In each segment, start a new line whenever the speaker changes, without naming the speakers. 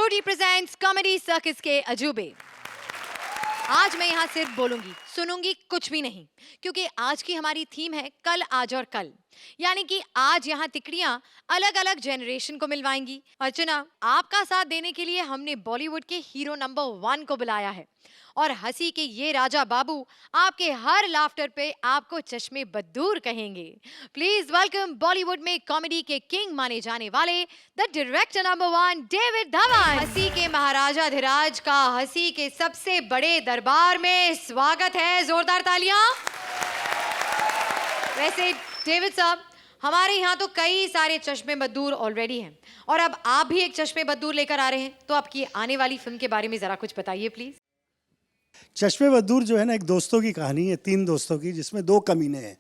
रोटी presents comedy circus के अजूबे। आज मैं यहाँ सिर्फ बोलूंगी, सुनूंगी कुछ भी नहीं, क्योंकि आज की हमारी थीम है कल, आज और कल। यानी कि आज यहाँ तिकड़ियां अलग अलग जनरेशन को मिलवाएंगी। अर्चना, आपका साथ देने के लिए हमने बॉलीवुड के हीरो नंबर 1 को बुलाया है और हंसी के ये राजा बाबू आपके हर लाफ्टर पे आपको चश्मे बद्दूर कहेंगे। प्लीज वेलकम बॉलीवुड में कॉमेडी के किंग माने जाने वाले the director number 1 David Dhawan. हंसी के महाराजा धीराज का हंसी के सबसे बड़े दरबार में स्वागत है, जोरदार तालियां। वैसे डेविड साहब, हमारे यहाँ तो कई सारे चश्मे बद्दूर ऑलरेडी हैं और अब आप भी एक चश्मे बद्दूर लेकर आ रहे हैं, तो आपकी आने वाली फिल्म के बारे में जरा कुछ बताइए प्लीज।
चश्मे बद्दूर जो है ना, एक दोस्तों की कहानी है, 3 दोस्तों की, जिसमें 2 कमीने हैं।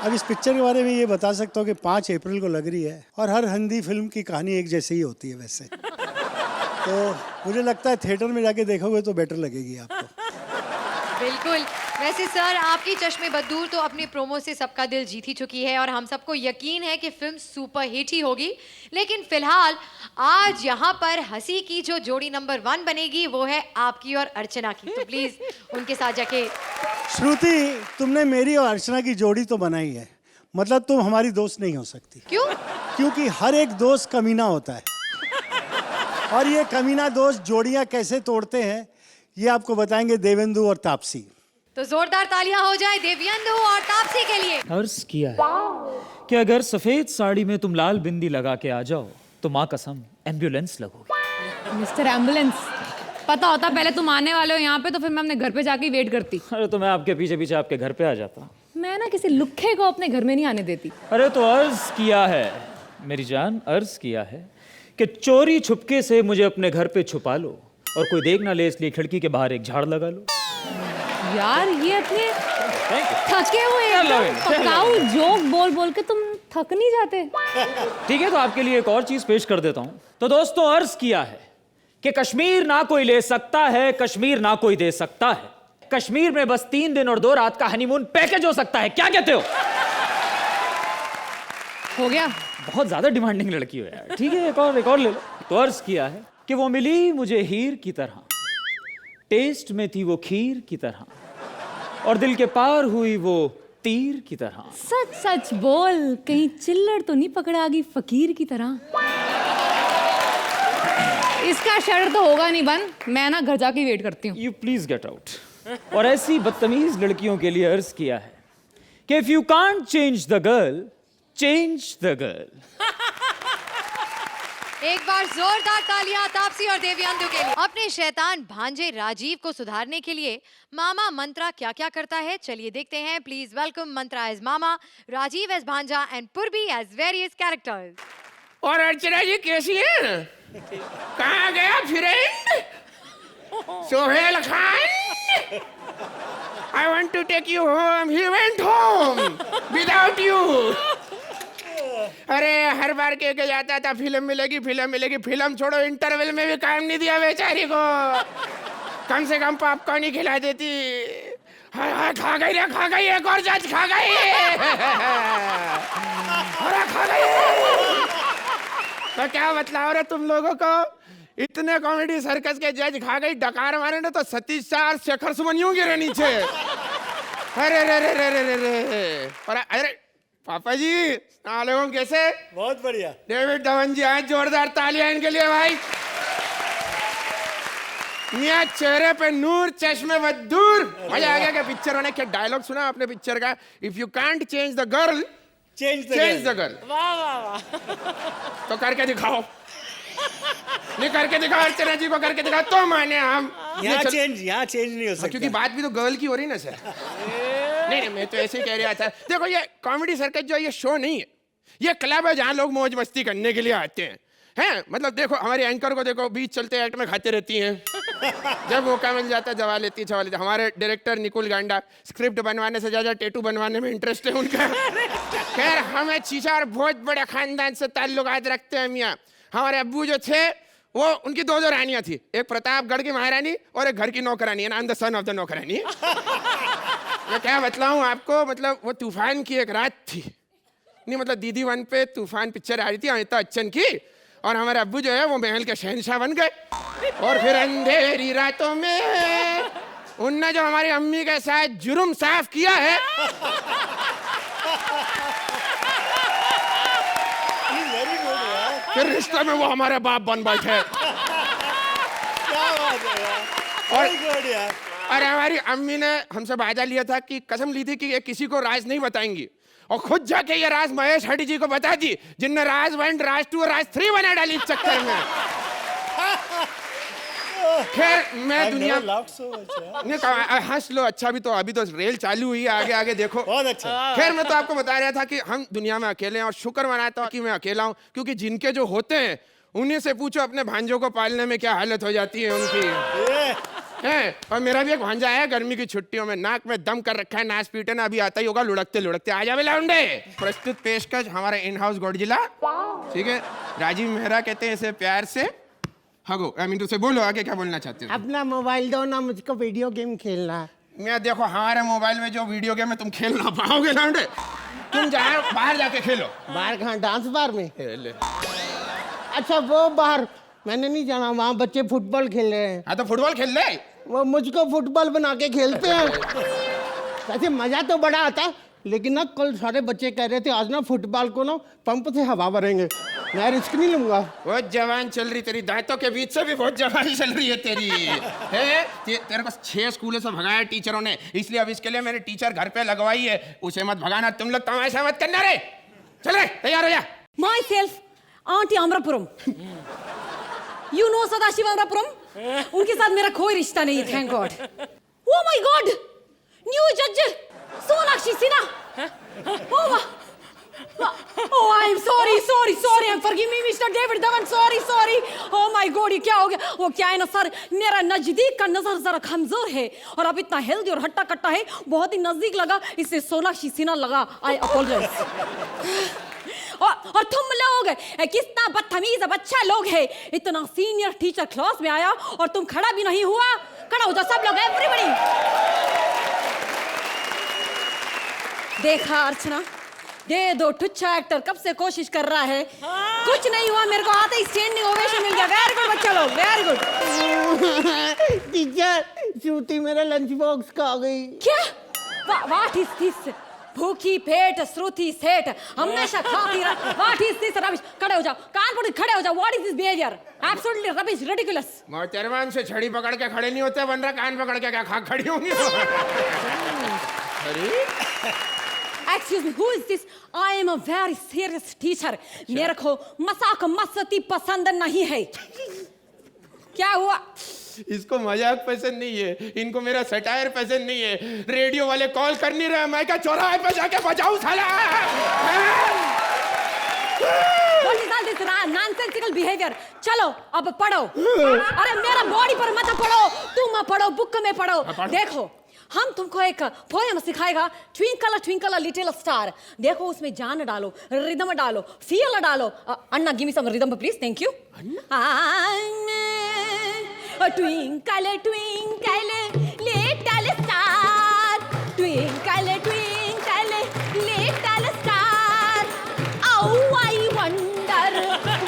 अब इस पिक्चर के बारे में ये बता सकता हूँ कि 5 अप्रैल को लग रही है और हर हिंदी फिल्म की कहानी एक जैसी ही होती है वैसे। तो मुझे लगता है थिएटर में जाके देखोगे तो बेटर लगेगी आपको।
बिल्कुल। वैसे सर, आपकी चश्मे बद्दूर तो अपने प्रोमो से सबका दिल जीत ही चुकी है और हम सबको यकीन है कि फिल्म सुपर हिट ही होगी। लेकिन फिलहाल आज यहाँ पर हंसी की जो जोड़ी नंबर 1 बनेगी वो है आपकी और अर्चना की, तो प्लीज उनके साथ जाके।
श्रुति, तुमने मेरी और अर्चना की जोड़ी तो बनाई है, मतलब तुम हमारी दोस्त नहीं हो सकती।
क्यों?
क्योंकि हर एक दोस्त कमीना होता है और ये कमीना दोस्त जोड़ियां कैसे तोड़ते हैं ये आपको बताएंगे देवेंदु और तापसी।
तो जोरदार तालियां हो जाए देवेंदु और तापसी के लिए।
अर्ज किया है कि अगर सफेद साड़ी में तुम लाल बिंदी लगा के आ जाओ तो माँ कसम एम्बुलेंस लगोगी।
मिस्टर एम्बुलेंस, पता होता पहले तुम आने वाले हो यहाँ पे तो फिर मैं अपने घर पे जाके वेट करती।
अरे तो मैं आपके पीछे पीछे आपके घर पे आ जाता।
मैं ना किसी लुक्खे को अपने घर में नहीं आने देती।
अरे तो अर्ज किया है मेरी जान, अर्ज किया है कि चोरी छुपके से मुझे अपने घर पे छुपा लो और कोई देख ना ले, इसलिए खिड़की के बाहर एक झाड़ लगा लो।
यार ये अपने थके हुए पकाऊ जोक बोल बोल के तुम थक नहीं जाते?
ठीक है, तो आपके लिए एक और चीज पेश कर देता हूँ। तो दोस्तों, अर्ज किया है कि कश्मीर ना कोई ले सकता है, कश्मीर ना कोई दे सकता है, कश्मीर में बस 3 दिन और 2 रात का हनीमून पैकेज हो सकता है। क्या कहते हो?
हो गया?
बहुत ज्यादा डिमांडिंग लड़की हो यार। ठीक है, एक और ले लो। तो अर्ज किया है कि वो मिली मुझे हीर की तरह, टेस्ट में थी वो खीर की तरह और दिल के पार हुई वो तीर की तरह।
सच सच बोल, कहीं चिल्लड़ तो नहीं पकड़ा गई फकीर की तरह? इसका शर्ट तो होगा नहीं बंद, मैं ना घर जाके वेट करती हूँ।
You please get out. और ऐसी बदतमीज लड़कियों के लिए अर्ज किया है कि if you can't change the girl, change the girl.
एक बार जोरदार तालियां तापसी और देवयानंदु के लिए। अपने शैतान भांजे राजीव को सुधारने के लिए मामा मंत्रा क्या क्या करता है, चलिए देखते हैं। Please welcome Mantra as mama, Rajiv as bhanja and Purvi as various characters.
और अर्चना जी कैसी है? कहाँ गया friend? Sohail Khan, I want to take you home. He went home without you. अरे हर बार कह के जाता था फिल्म मिलेगी, फिल्म मिलेगी, फिल्म छोड़ो, इंटरवल में भी काम नहीं दिया बेचारी को। कम से कम पॉपकॉर्न ही खिला देती। हाँ, खा गई रे, खा गई, एक और जज खा गई। अरे खा गई। तो क्या बतलाओ रे तुम लोगों को, इतने कॉमेडी सर्कस के जज खा गई, डकार मारे ना तो सतीश शाह और शेखर सुमन यूं गिरे नीचे। अरे रे रे रे रे रे। अरे पापा जी अलैकुम, कैसे?
बहुत बढ़िया।
डेविड धवन जी आए, जोरदार तालियां इनके लिए भाई। मियां चेहरे पे नूर, चश्मे बद्दूर, मजा आ गया। क्या पिक्चर होने, क्या डायलॉग सुना आपने पिक्चर का? If you can't change the girl, change the girl.
वाह वाह वाह।
तो करके दिखाओ। नहीं करके दिखाओ, अर्चना जी को करके दिखाओ तो माने हम।
यहाँ चेंज नहीं हो सकता,
क्योंकि बात भी तो गर्ल की हो रही ना सर। नहीं, मैं तो ऐसे ही कह रहा था। देखो, ये कॉमेडी सर्कस जो है ये शो नहीं है, ये क्लब है जहाँ लोग मौज मस्ती करने के लिए आते हैं। मतलब देखो, हमारे एंकर को देखो, बीच चलते एक्ट में खाते रहती हैं। जब मौका मिल जाता है जवा लेती है। हमारे डायरेक्टर निकुल गांडा, स्क्रिप्ट बनवाने से ज़्यादा टैटू बनवाने में इंटरेस्ट है उनका। खैर, हमें चीचा और बहुत बड़े खानदान से ताल्लुकात रखते हैं मियाँ। हमारे अब्बू जो थे वो, उनकी 2 रानियाँ थी, एक प्रतापगढ़ की महारानी और एक घर की नौकरानी, and I am the son of the नौकरानी। मैं क्या बतलाऊं आपको, मतलब वो तूफान की एक रात थी। नहीं मतलब दीदी 1 पे तूफान पिक्चर आ रही थी अमिताभ बच्चन की, और हमारे अब्बू जो है वो महल के शहंशाह बन गए। और फिर अंधेरी रातों में उनने जो हमारी अम्मी के साथ जुर्म साफ किया है,
वेरी गुड यार,
फिर रिश्ते में वो हमारे बाप बन बैठे।
क्या बात है यार, वेरी गुड यार।
और हमारी अम्मी ने हमसे वादा लिया था कि कसम ली थी कि ये किसी को राज नहीं बताएंगी, और खुद जाके ये राज महेश हड्डी जी को बता दी, जिनने राज 1, राज 2 और राज 3 बना डाली इस चक्कर में। खैर मैं दुनिया नहीं कहा, हंस लो, अच्छा भी तो अभी तो रेल चालू हुई है, आगे आगे देखो।
बहुत अच्छा।
खैर मैं तो आपको बता रहा था कि हम दुनिया में अकेले हैं, और शुक्र मनाता हूँ कि मैं अकेला हूँ, क्योंकि जिनके जो होते हैं उन्हीं से पूछो अपने भांजों को पालने में क्या हालत हो जाती है उनकी है। और मेरा भी एक भांजा है, गर्मी की छुट्टियों में नाक में दम कर रखा है, नाच पीटे ना अभी आता ही होगा, लुढ़कते लुढ़कते आ जावे लौंडे। प्रस्तुत पेशकश हमारा इन हाउस गोडजिला, ठीक है, राजीव मेहरा कहते हैं इसे प्यार से हगो। आई मीन से बोलो आगे क्या बोलना चाहते हो।
अपना मोबाइल दो ना, मुझको वीडियो गेम खेलना है।
मैं देखो हमारे मोबाइल में जो वीडियो गेम है तुम खेल ना पाओगे लौंडे, तुम जाओ बाहर जाके खेलो।
बाहर कहाँ, डांस बार में? अच्छा वो बाहर मैंने नहीं जाना, वहाँ बच्चे फुटबॉल खेल रहे हैं।
हाँ तो फुटबॉल खेल ले।
वो मुझको फुटबॉल बना के खेलते हैं। वैसे मजा तो बड़ा आता है, लेकिन ना कल सारे बच्चे कह रहे थे आज ना फुटबॉल को ना पंप से हवा भरेंगे, मैं रिस्क नहीं लूंगा।
बहुत जवान चल रही, तेरी दांतों के बीच से भी बहुत जवान चल रही है तेरी है। तेरे को 6 स्कूलों से भगाया टीचरों ने, इसलिए अब इसके लिए मैंने टीचर घर पे लगवाई है, उसे मत भगाना। तुम लोग तमाशा मत करना रे। चल रे तैयार हो जा।
Myself, aunty Amarapuram. You know Sadashiv Amarapuram? उनके साथ मेरा कोई रिश्ता नहीं है, thank God. Oh my God! New जज सोनाक्षी सिन्हा। Oh वाह! Oh, I'm sorry, forgive me, Mr. David Dhawan, sorry. Oh my God, ये क्या हो गया? वो क्या है ना सर, मेरा नजदीक का नजर जरा कमजोर है, और अब इतना हेल्दी और हट्टा कट्टा है, बहुत ही नजदीक लगा, इससे सोनाक्षी सिन्हा लगा। I apologize। और तुम लोग कितना बदतमीज बच्चा लोग है, इतना सीनियर टीचर क्लास में आया और तुम खड़ा भी नहीं हुआ। खड़ा हो जाओ सब लोग, एवरीबॉडी। देखा अर्चना, दे दो टुच्चा एक्टर कब से कोशिश कर रहा है, कुछ नहीं हुआ, मेरे को आते ही स्टैंडिंग ओवेशन मिल गया। वेरी गुड बच्चा लोग, वेरी गुड।
टीचर श्रुति मेरा लंच बॉक्स खा गई।
क्या? What is this? भूखी पेट श्रुति सेठ हमेशा खाती रह। What is this rubbish? खड़े हो जाओ, कानपुर खड़े हो जाओ। What is this behaviour? Absolutely rubbish, ridiculous.
मोहतरमान से छड़ी पकड़ के खड़े नहीं होते, बन रहा कान पकड़ के क्या खड़ी होंगी।
Excuse me, who is this? I am a very serious teacher. मेरे को मजाक मस्ती पसंद नहीं है। क्या हुआ?
इसको मजाक पसंद नहीं है, इनको मेरा सटायर पसंद नहीं है। रेडियो वाले कॉल कर नहीं रहे, मैं क्या चौराहे पे जाके बजाऊं साला।
What is all this nonsensical behavior? चलो अब पढ़ो। अरे मेरा बॉडी पर मत पढ़ो, तुम पढ़ो, बुक में पढ़ो। देखो हम तुमको एक पोएम सिखाएगा, ट्विंकल ट्विंकल लिटिल स्टार। देखो उसमें जान डालो, रिदम डालो, फील डालो। Anna give me some rhythm please, thank you. Twinkle twinkle little star, twinkle twinkle little star, oh I wonder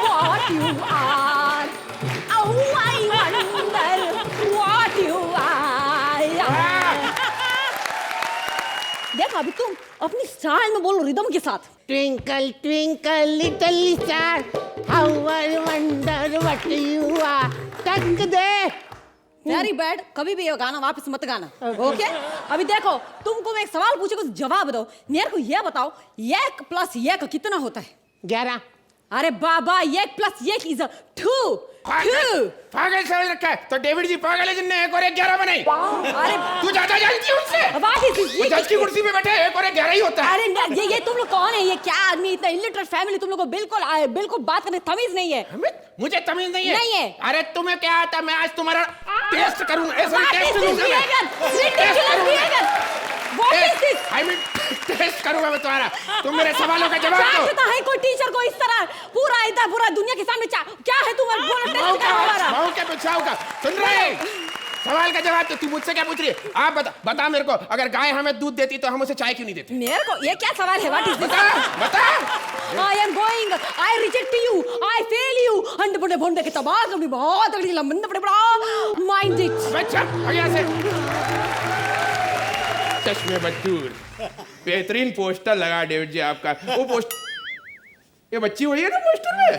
what you are, oh I wonder what you are। देखो अभी तुम अपनी स्टाइल में बोलो, रिदम के साथ।
Twinkle twinkle little star, how I wonder what you are. टक दे।
वेरी बैड, कभी भी ये गाना वापस मत गाना, ओके? अभी देखो तुमको मैं एक सवाल पूछूंगा, जवाब दो। मेरे को ये बताओ, 1 + 1 कितना होता है?
11।
अरे बाबा, 1 + 1 इज 2।
पागल समझ रखा है तो डेविड जी पागल है जिनने 1 और 1 11 बनाई।
अरे
तू ज्यादा जानती है उनसे।
What is this?
वो जज की कुर्सी पे बैठे 1 और 1 11 ही होता है।
अरे ये तुम लोग कौन है? ये क्या आदमी, इतना इलिटरेट फैमिली, तुम लोग को बिल्कुल बात करने तमीज नहीं है।
मुझे तमीज नहीं है।
नहीं है।
अरे तुम्हें क्या आता, मैं आज तुम्हारा टेस्ट करूंगा, ऐसा
What is
टेस्ट
this
करूंगा
behavior? Ridiculous behavior. What is this?
I mean test करूंगा मैं तुम्हारा। तुम मेरे सवालों का जवाब दो।
चाटता है कोई टीचर को इस तरह पूरा दुनिया के सामने क्या है? तुम बोलो टेस्ट करो हमारा।
भाव के पिछाव का सुन रहे? सवाल का जवाब तो तू मुझसे क्या पूछ रही है? आप बता मेरे को, अगर गाय हमें दूध देती तो हम उसे चाय क्यों नहीं देते?
मेरे को ये क्या सवाल है? What is this?
बता।
I am going, I reject you, I fail you, अंडे बुंडे भोंडे के तबाह कभी बहुत अगली लंबन बड़े बड़ा माइंड इट।
बच्चा आगे से चश्मे बदूर, बेहतरीन पोस्टर लगा डेविड जी आपका। वो पोस्टर, ये बच्ची वही है ना पोस्टर में?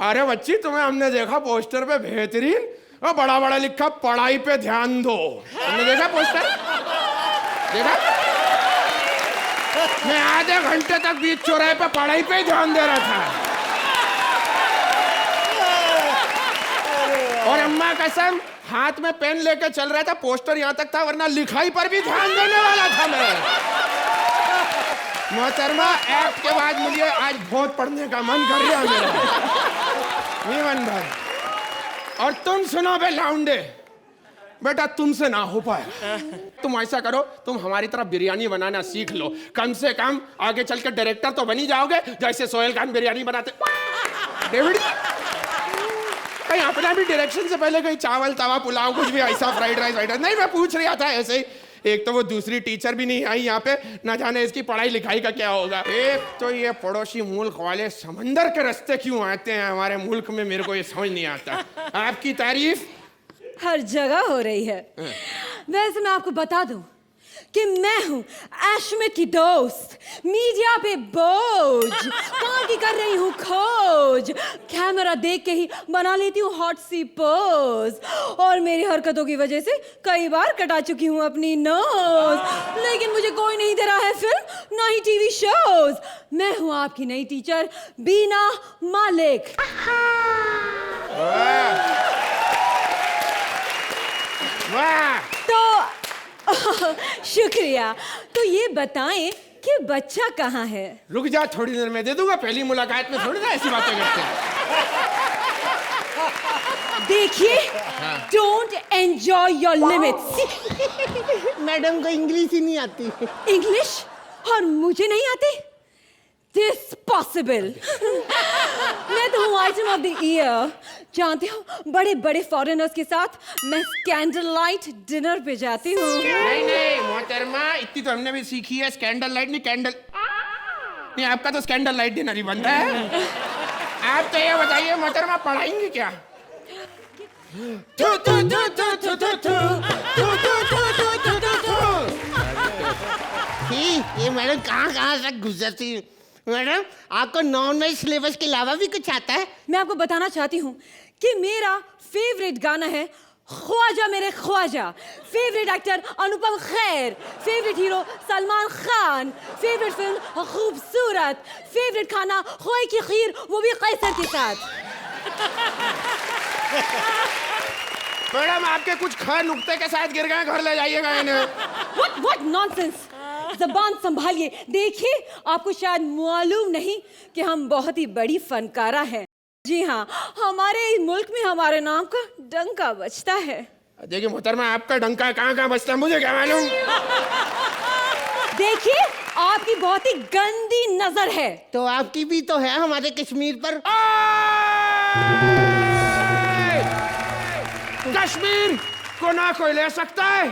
अरे बच्ची, तुम्हें हमने देखा पोस्टर पे बेहतरीन और बड़ा बड़ा लिखा पढ़ाई पे ध्यान दो। तुमने देखा पोस्टर? देखा? मैं आधे घंटे तक बीच चौराहे पे पढ़ाई पे ध्यान दे रहा था। और अम्मा कसम हाथ में पेन लेके चल रहा था, पोस्टर यहाँ तक था, वरना लिखाई पर भी ध्यान देने वाला था मैं। मोहतरमा, एक्ट के बाद मुझे आज बहुत पढ़ने का मन कर रहा है मेरा। जीवन भर। और तुम सुनो बे लाउंडे, बेटा तुमसे ना हो पाया। तुम ऐसा करो, तुम हमारी तरह बिरयानी बनाना सीख लो, कम से कम आगे चल के डायरेक्टर तो बन ही जाओगे, जैसे सोहेल खान बिरयानी बनाते। डेविड, कहीं अपना भी डायरेक्शन से पहले कहीं चावल तवा पुलाव कुछ भी ऐसा फ्राइड राइस नहीं, मैं पूछ रहा था ऐसे ही। एक तो वो दूसरी टीचर भी नहीं आई यहाँ पे, ना जाने इसकी पढ़ाई लिखाई का क्या होगा। एक तो ये पड़ोसी मुल्क वाले समंदर के रास्ते क्यों आते हैं हमारे मुल्क में, मेरे को ये समझ नहीं आता। आपकी तारीफ
हर जगह हो रही है। वैसे मैं आपको बता दूं कि मैं हूँ एशमित की दोस्त, मीडिया पे बोझ, कहाँ की कर रही हूँ खोज, कैमरा देख के ही बना लेती हूँ हॉट सी पोज, और मेरी हरकतों की वजह से कई बार कटा चुकी हूँ अपनी नोज, लेकिन मुझे कोई नहीं दे रहा है फिल्म ना ही टीवी शोज। मैं हूँ आपकी नई टीचर बीना मालिक।
वाह।
तो शुक्रिया। तो ये बताएं कि बच्चा कहाँ है?
रुक जा, थोड़ी देर में दे दूंगा, पहली मुलाकात में थोड़ी ना ऐसी बातें करते हैं।
देखिए, don't enjoy your limits.
Madam को इंग्लिश ही नहीं आती।
इंग्लिश? और मुझे नहीं आती? This possible. मैं तो हूँ आइटम ऑफ द ईयर। जानते हो, बड़े बड़े फॉरेनर्स के साथ मैं कैंडल लाइट डिनर पे जाती हूँ।
नहीं मोहतरमा, इतनी तो हमने भी सीखी है, स्कैंडल लाइट नहीं, कैंडल नहीं। आपका तो स्कैंडल लाइट डिनर ही बनता है। आप तो ये बताइए मोहतरमा, पढ़ाएंगे क्या?
ये मैडम कहाँ से गुजरती है? मैडम, आपको नॉन वेज सिलेबस के अलावा भी कुछ आता है?
मैं आपको बताना चाहती हूँ कि मेरा फेवरेट गाना है ख्वाजा मेरे ख्वाजा, favourite actor Anupam Kher, favourite hero Salman Khan, favourite film Khubsoorat, favourite खाना खोए की खीर, वो भी कैसर के साथ।
मैडम, आपके कुछ ख नुक्ते के साथ गिर गए, घर ले जाइएगा इन्हें।
What nonsense! ज़बान संभालिए। देखिए, आपको शायद मालूम नहीं कि हम बहुत ही बड़ी फनकारा हैं। जी हाँ, हमारे मुल्क में हमारे नाम का डंका बजता है।
देखिए मोहतरमा, आपका डंका कहाँ बजता है, मुझे क्या मालूम।
देखिए, आपकी बहुत ही गंदी नजर है।
तो आपकी भी तो है हमारे कश्मीर पर।
कश्मीर को ना कोई ले सकता है,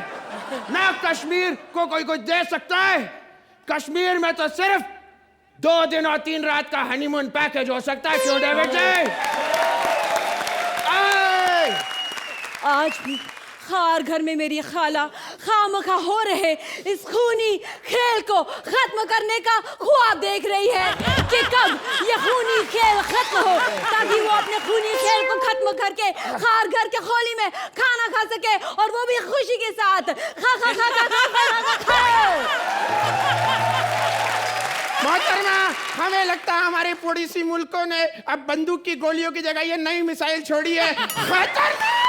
ना कश्मीर को कोई कुछ दे सकता है। कश्मीर में तो सिर्फ 2 दिन और 3 रात का हनीमून पैकेज हो सकता है। क्यों डेविड जी?
आज भी खार घर में मेरी खाला खामखा हो रहे इस खूनी खेल को खत्म करने का ख्वाब देख रही है कि कब ये खूनी खेल खत्म हो, ताकि वो अपने खूनी खेल को खत्म करके खार घर के होली में खाना खा सके, और वो भी खुशी के साथ। खा खा खा खा खा खा खा खा।
मोहतरमा, हमें लगता है हमारे पड़ोसी मुल्कों ने अब बंदूक की गोलियों की जगह ये नई मिसाइल छोड़ी है। खतरनाक!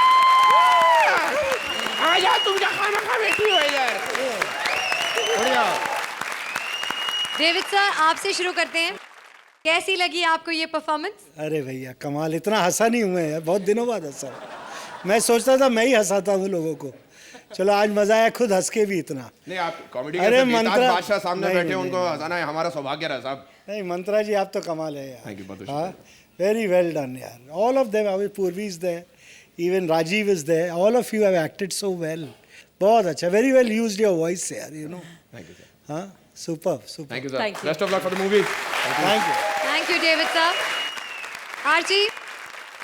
आजा, तुम क्या खाना खा बैठी हो यार। बढ़िया।
डेविड सर, आपसे शुरू करते हैं। कैसी लगी आपको ये परफॉर्मेंस?
अरे भैया कमाल, इतना हंसा नहीं हुआ है, बहुत दिनों बाद हंसा। मैं सोचता था मैं ही हंसाता हूँ लोगों को। चलो आज मजा आया, खुद हंस के भी इतना।
नहीं, आप कॉमेडी
अरे
के
मंत्रा
बादशाह सामने
नहीं,
बैठे,
नहीं,
उनको
नहीं,
हंसाना है हमारा सौभाग्य रहा साहब।
नहीं मंत्रा जी, आप तो कमाल है यार।
Thank you, बहुत
हाँ, वेरी वेल डन यार। ऑल ऑफ देम, अभी Purvi is there, Even Rajiv is there. All of you have acted so well. बहुत अच्छा. Very well used your voice, yaar. You know.
Thank you, sir.
Huh? Superb. Superb.
Thank you, sir.
Thank you.
Best of luck for the movie.
Thank you.
Thank you David साहब. RG,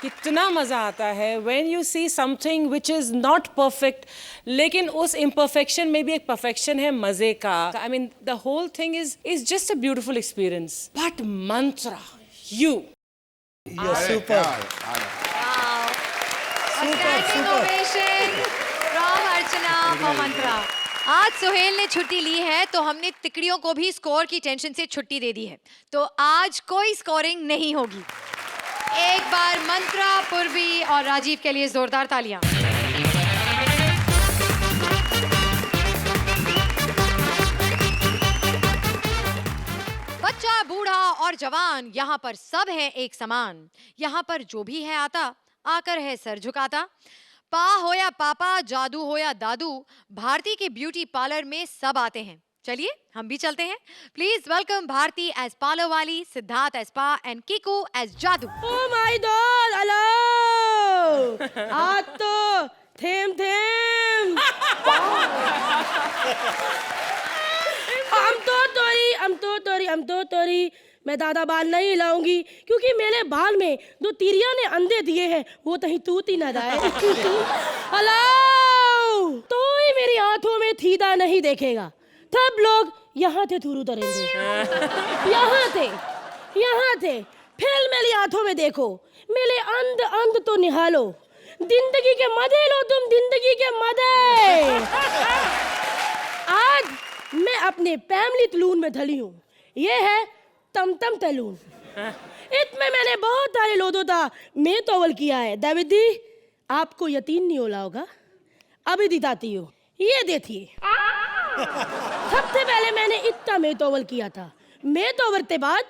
कितना मजा आता है when you see something which is not perfect, लेकिन उस imperfection में भी एक perfection है मजे का. I mean the whole thing is just a beautiful experience. But Mantra, you.
You're superb.
Standing ovation from Archana for Mantra. आज सुहेल ने छुट्टी ली है तो हमने तिकड़ियों को भी स्कोर की टेंशन से छुट्टी दे दी है. तो आज कोई स्कोरिंग नहीं होगी. एक बार मंत्रा, पूर्वी और राजीव के लिए जोरदार तालियां. बच्चा, बूढ़ा और जवान, यहाँ पर सब है एक समान. यहाँ पर जो भी है आता, आकर है सर झुकाता. पा हो या पापा, जादू हो या दादू, भारती के ब्यूटी पार्लर में सब आते हैं. चलिए हम भी चलते हैं. Please welcome Bharti as parlour वाली, Siddharth as pa and Kiku as Jadoo.
Oh my God! Hello. आज तो थेम थेम. हम तो तोरी. मैं दादा बाल नहीं हिलाऊंगी क्योंकि मेरे बाल में दो तिरिया ने अंधे दिए हैं, वो कहीं तूत ही ना जाए. हेलो. तो ही मेरी आंखों में थीदा नहीं देखेगा. तब लोग यहाँ थे थुरू तरेंगे. यहाँ थे. फिर मेरी आंखों में देखो, मेरे अंध तो निहालो. जिंदगी के मजे लो तुम, जिंदगी के मजे. आज मैं अपने फैमिली तलून में ढली हूँ. ये है तमतम तलून. इसमें मैंने बहुत सारे लोगों का मैं तोवल किया है. दाविद दी, आपको यकीन नहीं होला होगा. अभी दिखाती हूँ. ये देखिए. सबसे पहले मैंने इतना मैं तोवल किया था. मैं तोवल के बाद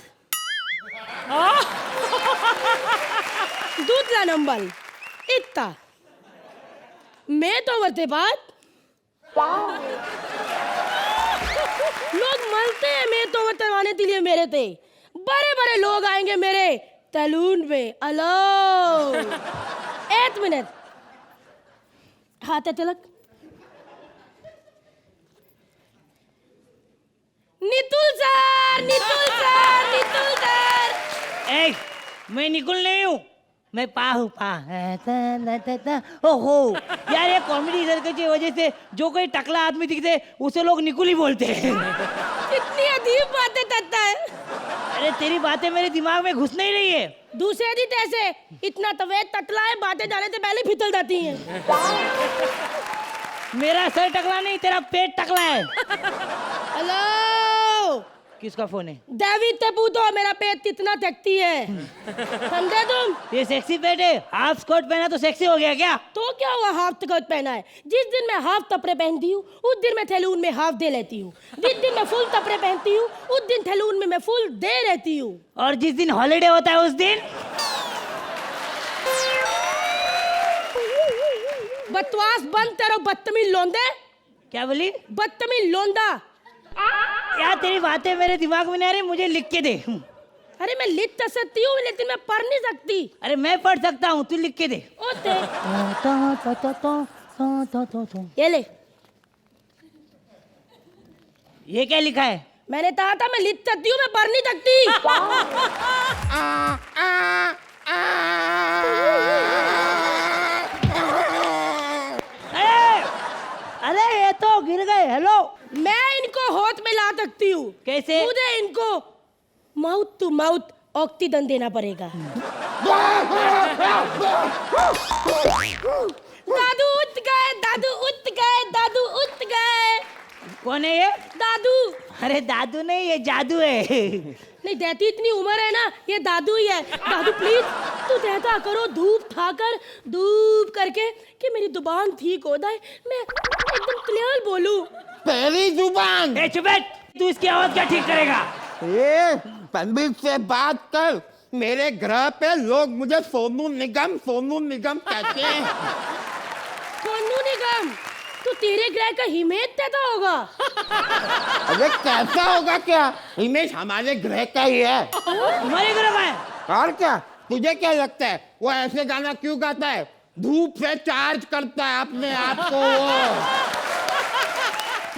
दूसरा नंबर इतना. मैं तोवल के बाद लोग मरते हैं मैं तो करवाने के लिए. मेरे थे बड़े बड़े लोग आएंगे मेरे तलून में. अलो. एक मिनट. हाथ तिलक. नितुल सर.
ए, मैं निकुल नहीं हूँ, मैं पा हूँ. पा. ओहो यार, ये कॉमेडी सर्कल की वजह से जो कोई टकला आदमी दिखते उसे लोग निकुल ही बोलते हैं.
इतनी अजीब बातें करता है.
अरे तेरी बातें मेरे दिमाग में घुसने ही नहीं है.
दूसरे दिन ऐसे इतना तवेत टकला है, बातें जाने से पहले फिसल जाती हैं.
मेरा सर टकला नहीं, तेरा पेट टकला है.
हेलो.
किसका फोन है?
डेविड से पूछो, मेरा पेट कितना थकती है. समझे तुम?
ये सेक्सी पेट है. हाफ स्कर्ट पहना तो सेक्सी हो गया क्या?
तो क्या हुआ, हाफ स्कर्ट पहना है. जिस दिन मैं हाफ कपड़े पहनती हूँ उस दिन मैं थैलून में हाफ दे लेती हूँ. जिस दिन मैं फुल कपड़े पहनती हूँ उस दिन थैलून में मैं फुल दे रहती हूँ.
और जिस दिन हॉलीडे होता है उस दिन
बकवास बंद करो, बदतमीज लोंदे.
क्या बोली?
बदतमीज लोंदा.
यार तेरी बातें मेरे दिमाग में नहीं आ रही, मुझे लिख के दे.
अरे मैं लिख तो सकती हूँ लेकिन मैं पढ़ नहीं सकती.
अरे मैं पढ़ सकता हूँ, तू लिख के दे.
ओते. ये ले.
ये क्या लिखा है?
मैंने कहा था मैं लिख सकती हूँ, मैं पढ़ नहीं सकती.
अरे ये तो गिर गए. हेलो.
मैं इनको होठ में ला सकती हूँ.
कैसे?
मुझे इनको माउथ टू माउथ ऑक्सीजन देना पड़ेगा. दादू उठ गए, दादू उठ गए, दादू उठ गए.
कौन है ये?
दादू.
अरे दादू नहीं, ये जादू है.
नहीं देती, इतनी उम्र है ना, ये दादू ही है. दादू प्लीज तू देता करो धूप खाकर, धूप करके कि मेरी जुबान ठीक हो जाए, मैं एकदम क्लियर बोलूं.
पहली जुबान.
ए चुप बैठ. तू इसकी आवाज क्या ठीक करेगा?
ये पंडित से बात कर. मेरे ग्रह पे लोग मुझे सोनू निगम कहते हैं.
सोनू निगम, तो तेरे ग्रह का हिमेश देता होगा.
अरे कैसा होगा क्या, हिमेश हमारे ग्रह का ही है.
तुम्हारे ग्रह का है?
और क्या, तुझे क्या लगता है वो ऐसे गाना क्यों गाता है? धूप से चार्ज करता है अपने आप को वो।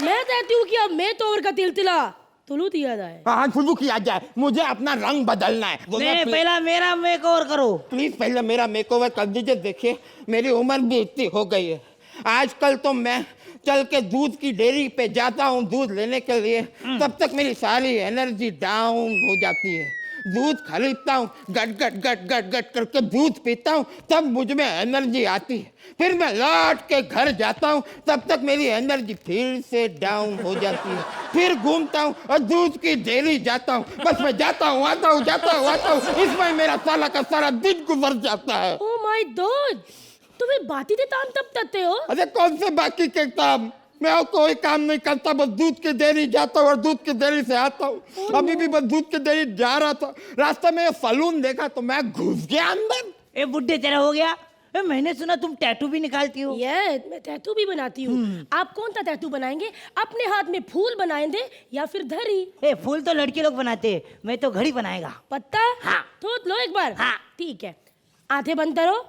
मैं कहती हूँ कि अब मैं तो और का तिलतिला तुलू दिया जाए।
हाँ शुरू किया जाए, मुझे अपना रंग बदलना है।
नहीं, पहला मेरा मेकओवर करो।
प्लीज पहले मेरा मेकओवर कर दीजिए। देखिए मेरी उम्र भी इतनी हो गई है, आजकल तो मैं चल के दूध की डेयरी पे जाता हूँ दूध लेने के लिए, तब तक मेरी सारी एनर्जी डाउन हो जाती है। दूध खरीदता हूँ, गट गट गट गट गट करके दूध पीता हूँ, तब मुझ में एनर्जी आती है। फिर मैं लौट के घर जाता हूँ, तब तक मेरी एनर्जी फिर से डाउन हो जाती है। फिर घूमता हूँ और दूध की डेयरी जाता हूँ, बस मैं जाता हूँ आता हूँ जाता हूँ आता हूँ, इसमें मेरा साला का सारा दिन गुजर जाता है।
ओ माय गॉड, तुम्हें बाती दे ताम तब तकते हो?
अरे कौन से बाकी के काम, मैं और कोई काम नहीं करता, बस दूध की डेयरी जाता हूँ और दूध की डेयरी से आता हूँ। अभी भी बस दूध की डेयरी जा रहा था, रास्ते में सलून देखा तो मैं घुस गया अंदर।
ए बुड्ढे तेरा हो गया। ए, मैंने सुना तुम टैटू भी निकालती हो।
ये मैं टैटू भी बनाती हूँ। आप कौन सा टैटू बनाएंगे? अपने हाथ में फूल बनाएंगे या फिर धरी?
ए फूल तो लड़के लोग बनाते हैं, मैं तो घड़ी बनाएगा।
पत्ता?
हाँ।
तो लो एक बार।
हाँ।
ठीक है, आंखें बंद करो।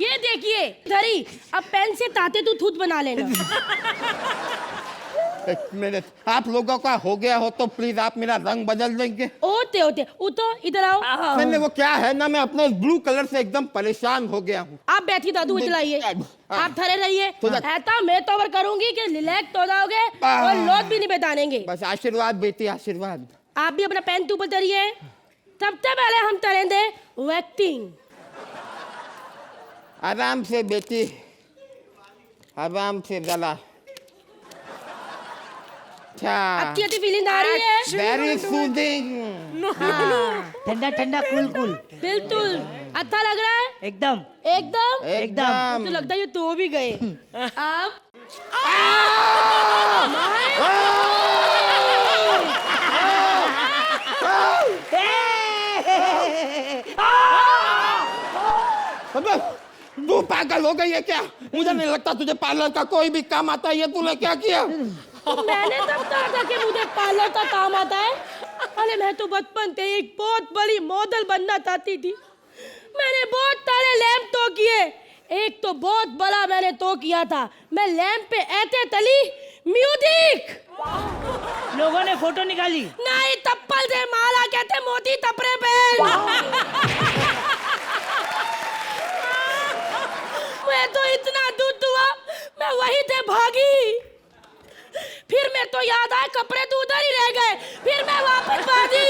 ये देखिए धरी, अब पेन से ताते तू थूत बना लेना।
एक मिनट, आप लोगों का हो गया हो तो प्लीज आप मेरा रंग बदल देंगे।
होते होते उतो इधर आओ।
मैंने वो क्या है ना, मैं अपने ब्लू कलर से एकदम परेशान हो गया हूँ।
आप बैठिए दादू, इचलाइए। आप खड़े रहिए।
तो
ऐसा मैं तो करूंगी कि रिलैक्स हो जाओगे और लोट भी नहीं बतानेंगे।
बस आशीर्वाद बेटी आशीर्वाद।
आप भी अपना पेन ऊपर तरिए। सबसे पहले हम तरेंगे वैक्टिंग।
आराम से बेटी, आराम से गला।
अच्छी अच्छी फीलिंग आ रही है।
Very soothing.
ठंडा ठंडा कूल कूल।
बिल्कुल अच्छा लग रहा है।
एकदम
एकदम
एकदम।
तो लगता है ये तो भी गए। आप
तू पागल हो गई है क्या? मुझे नहीं लगता तुझे पार्लर का कोई भी काम आता है। ये तूने क्या किया?
मैंने तब कहा था कि मुझे पार्लर का काम आता है। अरे मैं तो बचपन से एक बहुत बड़ी मॉडल बनना चाहती थी। मैंने बहुत सारे लैंप तो किए, एक तो बहुत बड़ा मैंने तो किया था। मैं लैंप पे ऐसे तली म्यूजिक।
लोगों ने फोटो निकाली।
नहीं, तप्पल से मारा, कहते मोती तपरे पे। मैं तो इतना दूध हुआ, मैं वहीं से भागी। फिर मैं तो याद आया कपड़े तो उधर ही रह गए, फिर मैं वापस भागी।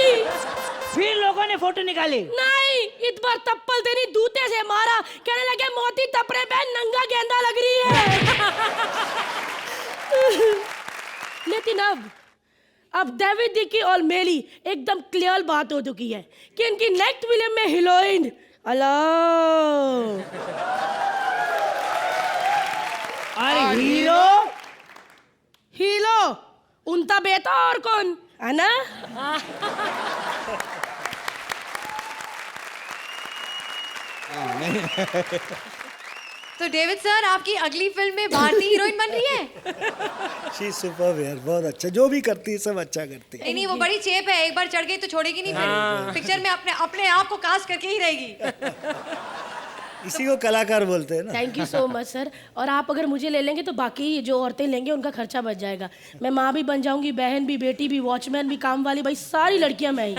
फिर लोगों ने फोटो निकाली।
नहीं, इस बार तप्पल देनी जूते से मारा, कहने लगे मोती तपरे पे नंगा गेंदा लग रही है। लेकिन अब डेविड दी की और मेरी एकदम क्लियर बात हो चुकी है कि इनकी नेक्स्ट फिल्म में हीरोइन अल्लाह।
अरे हीरो
हीरो उनका बेटा और कौन है ना?
तो डेविड सर, आपकी अगली फिल्म में भारतीय हीरोइन बन रही है?
शी इज सुपर्ब यार, बहुत अच्छा, जो भी करती है सब अच्छा करती है।
नहीं, वो बड़ी चेप है, एक बार चढ़ गई तो छोड़ेगी नहीं। फिर पिक्चर में अपने अपने आप को कास्ट करके ही रहेगी।
इसी को कलाकार बोलते हैं ना।
Thank you so much sir. और आप अगर मुझे ले लेंगे तो बाकी जो औरतें लेंगे उनका खर्चा बच जाएगा। मैं माँ भी बन जाऊंगी, बहन भी, बेटी भी, वॉचमैन भी, काम वाली, भाई सारी लड़कियां मैं ही।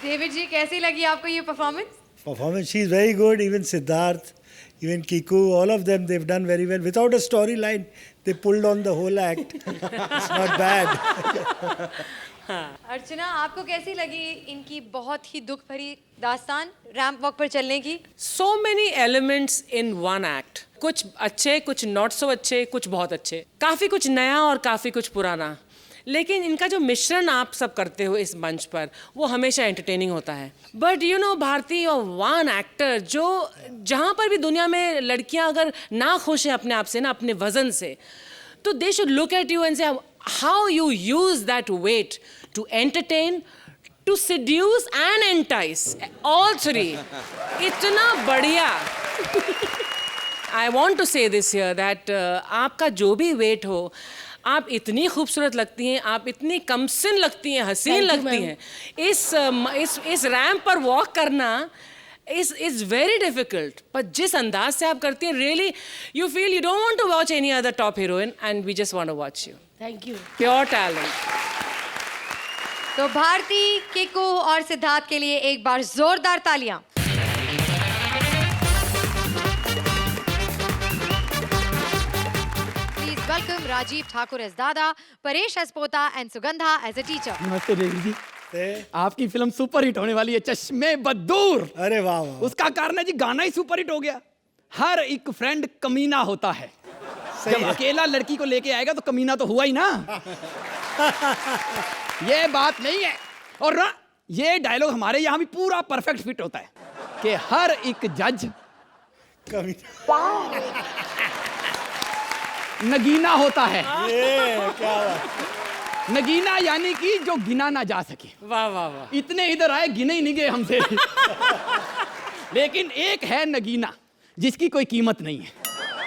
डेविड जी, कैसी लगी आपको ये performance?
Performance, she is very good. Even Siddharth, even Kiku, all of them, they've done very well. Without a storyline, they pulled on the whole act. It's not bad.
अर्चना, आपको कैसी लगी इनकी बहुत ही दुख भरी दास्तान रैंप वॉक पर चलने की?
So many elements in one act. कुछ अच्छे, कुछ नॉट सो अच्छे, कुछ बहुत अच्छे, काफी कुछ नया और काफी कुछ पुराना। लेकिन इनका जो मिश्रण आप सब करते हो इस मंच पर, वो हमेशा एंटरटेनिंग होता है। बट यू नो भारती और वन एक्टर जो जहाँ पर भी दुनिया में लड़कियाँ अगर ना खुश हैं अपने आप से ना, अपने वजन से, तो they should look at you and say how you use that weight to entertain, to seduce and entice, all three. इतना बढ़िया। I want to say this here that आपका जो भी वेट हो, आप इतनी खूबसूरत लगती हैं, आप इतनी कमसिन लगती हैं, हसीन लगती हैं। इस रैंप पर वॉक करना is very difficult, पर जिस अंदाज से आप करती हैं, really you feel you don't want to watch any other top heroine and we just want to watch you.
Thank you.
Pure talent.
तो भारती, किकू और सिद्धार्थ के लिए एक बार जोरदार तालियां। Please welcome Rajiv Thakur as dada, Paresh as pota and Sugandha as a teacher.
नमस्ते देवी जी। आपकी फिल्म सुपर हिट होने वाली है, चश्मे बदूर।
अरे वाह वाह।
उसका कारण है जी गाना ही सुपर हिट हो गया। हर एक फ्रेंड कमीना होता है। जब अकेला लड़की को लेके आएगा तो कमीना तो हुआ ही ना। ये बात नहीं है। और ना ये डायलॉग हमारे यहाँ भी पूरा परफेक्ट फिट होता है कि हर एक जज नगीना होता है।
ये क्या बात।
नगीना यानी कि जो गिना ना जा सके।
वाह वाह वाह।
इतने इधर आए गिने ही नहीं गए हमसे। लेकिन एक है नगीना जिसकी कोई कीमत नहीं है।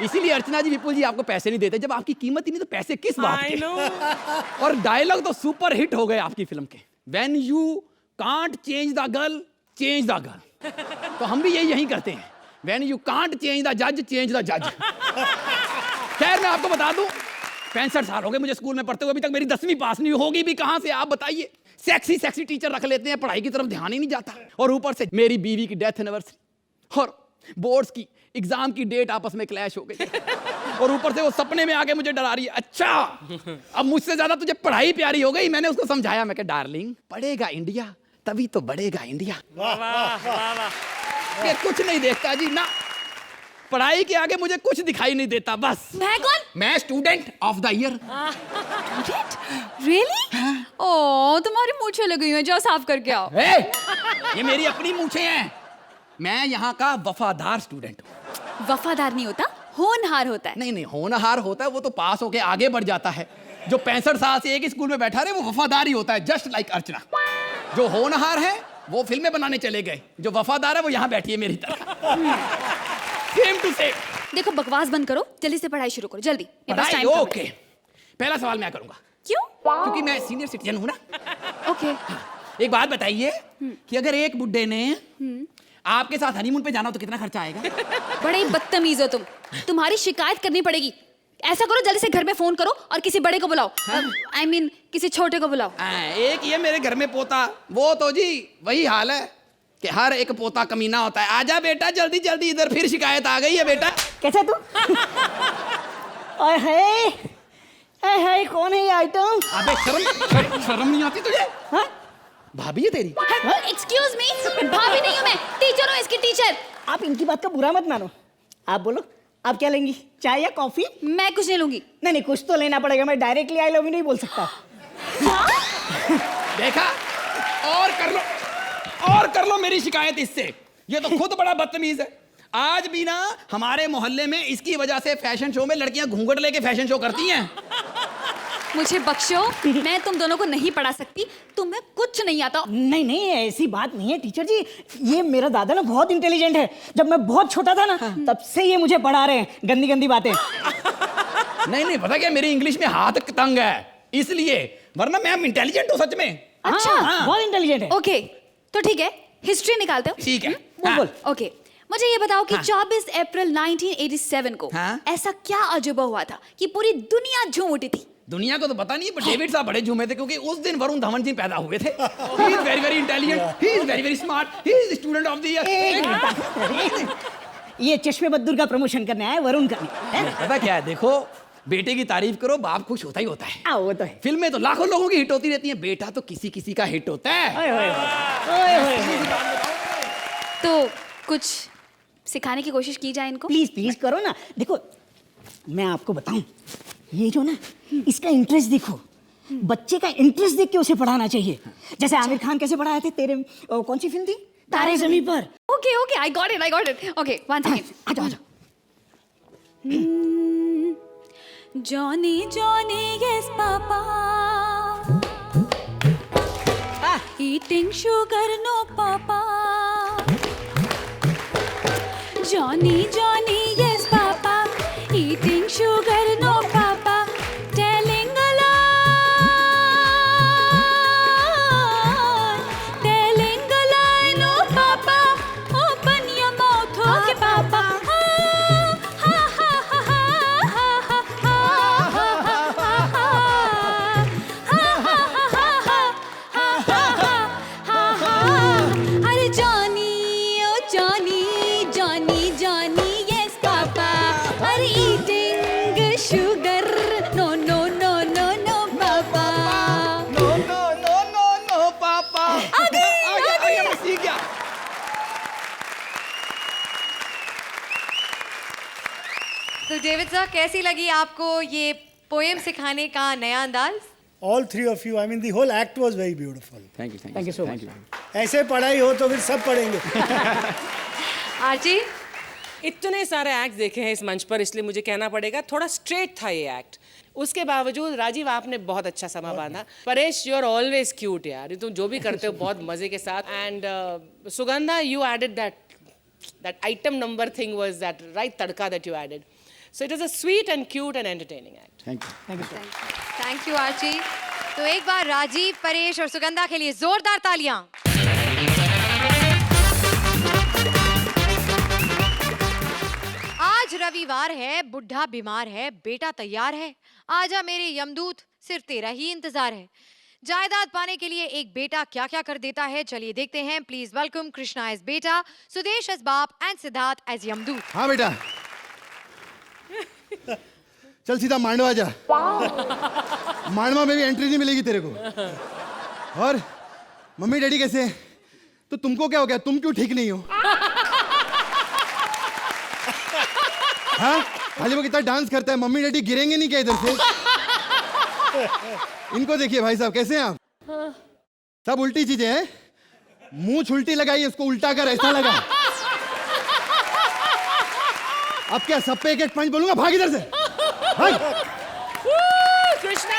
इसीलिए अर्चना जी, विपुल जी आपको पैसे नहीं देते। जब आपकी कीमत ही नहीं तो पैसे किस बात के। और डायलॉग तो सुपर हिट हो गए आपकी फिल्म के। When you can't change the girl, change the girl। तो हम भी यही करते हैं। When you can't change the judge, change the judge। खैर मैं आपको बता दूं, 65 साल हो गए मुझे स्कूल में पढ़ते हुए, अभी तक मेरी 10वीं पास नहीं होगी भी कहां से, आप बताइए। सेक्सी टीचर रख लेते हैं, पढ़ाई की तरफ ध्यान ही नहीं जाता। और ऊपर से मेरी बीवी की डेथ एनिवर्सरी और बोर्ड्स की एग्जाम की डेट आपस में क्लैश हो गई। और ऊपर से वो सपने में आके मुझे डरा रही है। अच्छा, अब मुझसे ज्यादा तुझे पढ़ाई प्यारी हो गई। मैंने उसको समझाया, मैं कहा डार्लिंग, पढ़ेगा इंडिया तभी तो बढ़ेगा इंडिया। ये कुछ नहीं देखता जी ना, पढ़ाई के आगे मुझे कुछ दिखाई नहीं देता। बस
मैं कौन?
मैं student of the year.
Really? ओह, तुम्हारी मूंछें लगी हैं, जाओ साफ करके आओ।
ये मेरी अपनी मूंछें हैं। मैं यहाँ का वफादार स्टूडेंट हूँ।
वफादार नहीं होता, होनहार होता है।
नहीं, होनहार होता है वो तो पास होके आगे बढ़ जाता है। जो 65 साल से एक ही स्कूल में बैठा रहे वो वफादार ही होता है, जस्ट लाइक अर्चना। जो होनहार है वो फिल्में बनाने चले गए, जो वफादार है वो यहाँ बैठी है मेरी तरह। Same to same.
देखो बकवास बंद करो, जल्दी से पढ़ाई शुरू करो, जल्दी।
पढ़ाई ओके। पहला सवाल मैं करूंगा।
क्यों?
क्योंकि मैं सीनियर सिटीजन हूं ना।
ओके।
एक बात बताइए कि अगर एक बुड्ढे ने आपके साथ हनीमून पे जाना हो तो कितना खर्चा आएगा?
बड़े ही बदतमीज हो तुम, तुम्हारी शिकायत करनी पड़ेगी। ऐसा करो, जल्दी से घर में फोन करो और किसी बड़े को बुलाओ। I mean, किसी छोटे को बुलाओ।
एक ये मेरे घर में पोता, वो तो जी वही हाल है कि हर एक पोता कमीना होता है। आजा बेटा जल्दी जल्दी इधर, फिर शिकायत आ गई है बेटा।
कैसा तू? हाय कौन है ये आइटम?
अबे शर्म नहीं आती तुझे?
हाँ?
भाभी है तेरी?
एक्सक्यूज मी, भाभी नहीं हूँ मैं, टीचर हूँ, इसकी टीचर।
आप इनकी बात का बुरा मत मानो। आप बोलो, आप क्या लेंगी, चाय या कॉफी?
मैं कुछ नहीं लूंगी।
नहीं, कुछ तो लेना पड़ेगा। मैं डायरेक्टली आई लव यू नहीं बोल सकता।
देखा, और कर लो मेरी शिकायत इससे। ये तो खुद बड़ा बदतमीज है। आज भी ना हमारे मोहल्ले में इसकी वजह से फैशन शो में लड़कियां घूंघट लेके फैशन शो करती हैं।
मुझे बख्शो, मैं तुम दोनों को नहीं पढ़ा सकती, तुम्हें कुछ नहीं आता।
नहीं, ऐसी बात नहीं है टीचर जी। ये मेरा दादा ना बहुत इंटेलिजेंट है। जब मैं बहुत छोटा था ना, तब से ये मुझे पढ़ा रहे हैं गंदी गंदी बातें।
नहीं, पता क्या, मेरी इंग्लिश में हाथ तंग है इसलिए, वरना मैं इंटेलिजेंट हूँ सच में।
अच्छा,
बहुत इंटेलिजेंट है।
ओके, तो ठीक है, हिस्ट्री निकालते हो।
ठीक है।
बोल।
ओके, मुझे ये बताओ कि 24 अप्रैल 1987 को ऐसा क्या अजूबा हुआ था कि पूरी दुनिया झूम उठी थी?
दुनिया को तो पता नहीं, पर डेविड साहब बड़े झूमे थे क्योंकि उस दिन वरुण धवन जी पैदा हुए थे। He is very very intelligent, he is very very smart, he is the student of the year।
ये चश्मे बद्दूर का प्रमोशन करने आया, वरुण करने।
पता क्या है, देखो बेटे की तारीफ करो, बाप खुश होता ही होता है।
वो तो है।
फिल्में तो लाखों लोगों की हिट होती रहती हैं, बेटा तो किसी किसी का हिट होता है।
तो कुछ सिखाने की कोशिश की जाए इनको।
प्लीज करो ना। देखो मैं आपको बताऊं, ये जो ना इसका इंटरेस्ट देखो, बच्चे का इंटरेस्ट देख के उसे पढ़ाना चाहिए। जैसे आमिर खान कैसे पढ़ाए थे तेरे, कौन सी फिल्म थी, तारे ज़मीं पर।
Okay, I got it. Okay, one second.
आजा।
Johnny, yes papa. Eating sugar, no papa. Johnny, yes papa. Eating sugar, no papa. Telling
sir, कैसी लगी आपको ये पोएम सिखाने का नया अंदाज?
All three of you, I mean the whole act was very beautiful.
Thank you
Thank you so much.
ऐसे पढ़ाई हो तो फिर सब पढ़ेंगे.
आरजी,
इतने सारे एक्ट देखे हैं इस मंच पर, इसलिए मुझे कहना पड़ेगा थोड़ा स्ट्रेट था ये एक्ट. उसके बावजूद राजीव आपने बहुत अच्छा समा बांधा. Paresh, you are always cute यार, तुम जो भी करते हो बहुत मजे के साथ. And Sugandha, you added that item number thing was that right tadka that you added. So it was a sweet and cute and entertaining act.
Thank you.
Thank you RG. तो एक बार राजीव, परेश और सुगंधा के लिए जोरदार तालियां. आज रविवार है, बुढ़ा बीमार है, बेटा तैयार है, आजा मेरे यमदूत, सिर्फ तेरा ही इंतजार है. जायदाद पाने के लिए एक बेटा क्या क्या कर देता है, चलिए देखते हैं. प्लीज वेलकम कृष्णा एज बेटा, सुदेश एज बाप एंड सिद्धार्थ एज यमदूत.
हाँ बेटा, चल सीधा मांडवा जा. मांडवा में भी एंट्री नहीं मिलेगी तेरे को. और मम्मी डैडी कैसे हैं? तो तुमको क्या हो गया, तुम क्यों ठीक नहीं हो? हाँ, खाली वो कितना डांस करता है, मम्मी डैडी गिरेंगे नहीं क्या इधर से? इनको देखिए भाई साहब, कैसे हैं आप? सब उल्टी चीजें हैं. मुंह छुल्टी लगाई, उसको उल्टा कर, ऐसा लगा. अब क्या सब पे एक एक पंच बोलूंगा? भाग इधर से, भाग.
कृष्णा.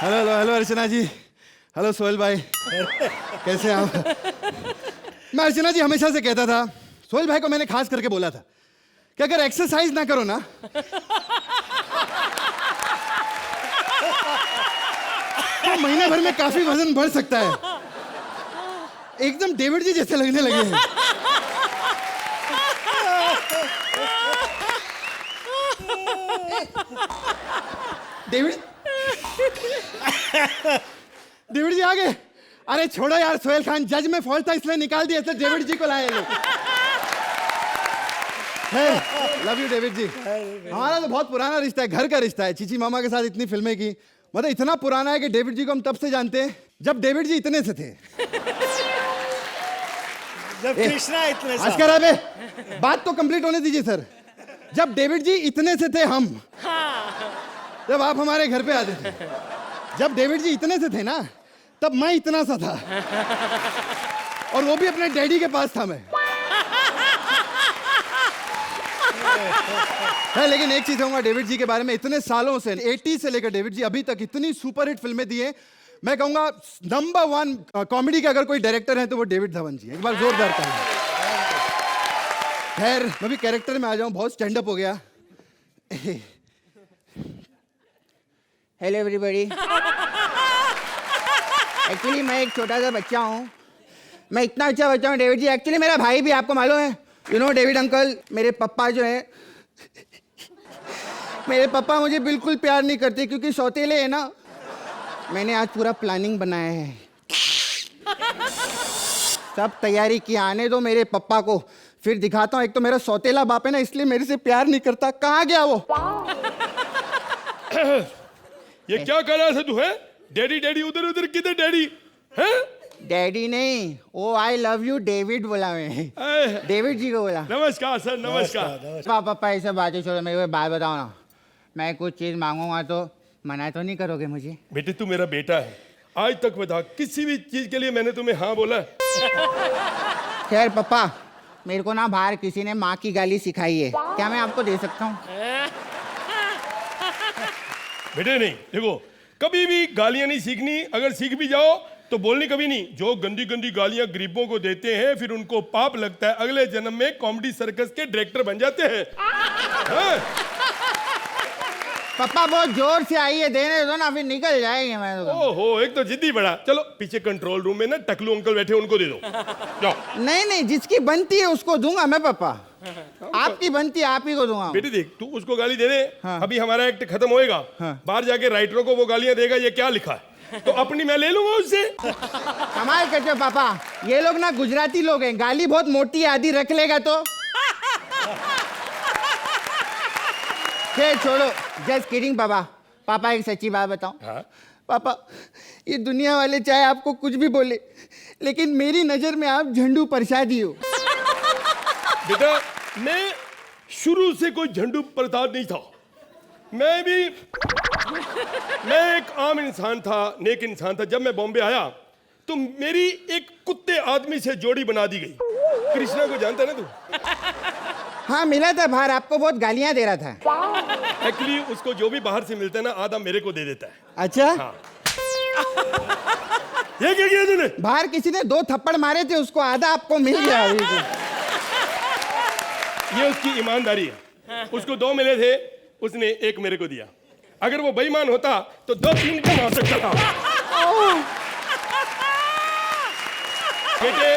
हेलो हेलो हेलो अर्चना जी. हेलो सोहेल भाई, कैसे हैं आप? मैं अर्चना जी हमेशा से कहता था, सोहेल भाई को मैंने खास करके बोला था कि अगर एक्सरसाइज ना करो ना तो महीने भर में काफी वजन बढ़ सकता है. एकदम डेविड जी जैसे लगने लगे हैं. डेविड डेविड जी आ गए. अरे छोड़ो यार, सोहेल खान जज में फॉल्ट था इसलिए निकाल दिया, इसलिए डेविड जी को लाए लोग. लव यू डेविड जी. हमारा तो बहुत पुराना रिश्ता है, घर का रिश्ता है. चीची मामा के साथ इतनी फिल्में की, मतलब इतना पुराना है कि डेविड जी को हम तब से जानते हैं जब डेविड जी इतने से थे.
जब कृष्णा इतने
आज कह रहा है, बात तो कंप्लीट होने दीजिए सर. जब डेविड जी इतने से थे हम, जब आप हमारे घर पे आते थे, जब डेविड जी इतने से थे ना, तब मैं इतना सा था, और वो भी अपने डैडी के पास था मैं. है, लेकिन एक चीज कहूंगा डेविड जी के बारे में, इतने सालों से 80 से लेकर डेविड जी अभी तक इतनी सुपरहिट फिल्में दी हैं. मैं कहूंगा नंबर 1 कॉमेडी का अगर कोई डायरेक्टर है तो वो डेविड धवन जी. एक बार जोरदार ताली. खैर, मैं भी कैरेक्टर में आ जाऊं, बहुत स्टैंड अप हो गया.
Hello everybody. एक्चुअली मैं एक छोटा सा बच्चा हूँ. मैं इतना अच्छा बच्चा हूँ डेविड जी. एक्चुअली मेरा भाई भी, आपको मालूम है, यू नो डेविड अंकल, मेरे पापा जो है, मेरे पापा मुझे बिल्कुल प्यार नहीं करते क्योंकि सौतेले है ना. मैंने आज पूरा प्लानिंग बनाया है, सब तैयारी की. आने दो मेरे पापा को, फिर दिखाता हूँ. एक तो मेरा सौतेला बाप है ना, इसलिए मेरे से प्यार नहीं करता. कहाँ गया वो?
ये क्या कर रहा है तू? है डैडी डैडी, उधर उधर किधर डैडी है?
डैडी नहीं, ओ आई लव यू डेविड बोला मैं. डेविड जी को बोला.
नमस्कार सर, नमस्कार.
पापा ये सब बातें छोड़ो, मेरे को बात बताओ ना. मैं कुछ चीज मांगूंगा तो मना तो नहीं करोगे मुझे?
बेटे तू मेरा बेटा है, आज तक बता किसी भी चीज के लिए मैंने तुम्हें हाँ बोला?
खैर पापा, मेरे को ना बाहर किसी ने माँ की गाली सिखाई है, क्या मैं आपको दे सकता हूँ?
बेटे नहीं, देखो कभी भी गालियां नहीं सीखनी. अगर सीख भी जाओ तो बोलनी कभी नहीं. जो गंदी गंदी गालियां गरीबों को देते हैं, फिर उनको पाप लगता है, अगले जन्म में कॉमेडी सर्कस के डायरेक्टर बन जाते हैं.
पापा बहुत जोर से आई है, देने दो ना, फिर निकल जाएंगे. मैं तो
ओहो, एक तो जिद्दी बड़ा. चलो पीछे कंट्रोल रूम में ना टकलू अंकल बैठे, उनको दे दो. जाओ.
नहीं नहीं, जिसकी बनती है उसको दूंगा मैं पापा. आपकी बनती है आप ही को दूंगा.
बेटे देख, तू उसको गाली दे दे.
हाँ.
अभी हमारा एक्ट खत्म होएगा, बाहर जाके राइटरों को वो गालियां देगा, ये क्या लिखा है, तो अपनी मैं ले लूंगा उससे.
कमाल करते हो पापा. ये लोग ना गुजराती लोग हैं, गाली बहुत मोटी है, आधी रख लेगा तो. छोड़ो, जस्ट किडिंग पापा. पापा एक सच्ची बात बताओ.
हाँ?
पापा, ये दुनिया वाले चाहे आपको कुछ भी बोले, लेकिन मेरी नजर में आप झंडू प्रसादी हो.
बेटा मैं
शुरू से कोई झंडू प्रसाद नहीं था। मैं एक आम इंसान था, नेक इंसान था। जब मैं बॉम्बे आया तो मेरी एक कुत्ते आदमी से जोड़ी बना दी गई। कृष्णा को जानता है ना तू?
हाँ मिला था बाहर, आपको बहुत गालियां दे रहा था।
एक्चुअली उसको जो भी बाहर से मिलता है ना, आधा मेरे को दे देता है।
अच्छा
हाँ। ये क्या किया तूने?
बाहर किसी ने 2 थप्पड़ मारे थे, उसको आधा आपको मिल गया अभी तो।
ये उसकी ईमानदारी है। उसको 2 मिले थे, उसने 1 मेरे को दिया। अगर वो बेईमान होता तो 2-3 को मार सकता था। बेटे,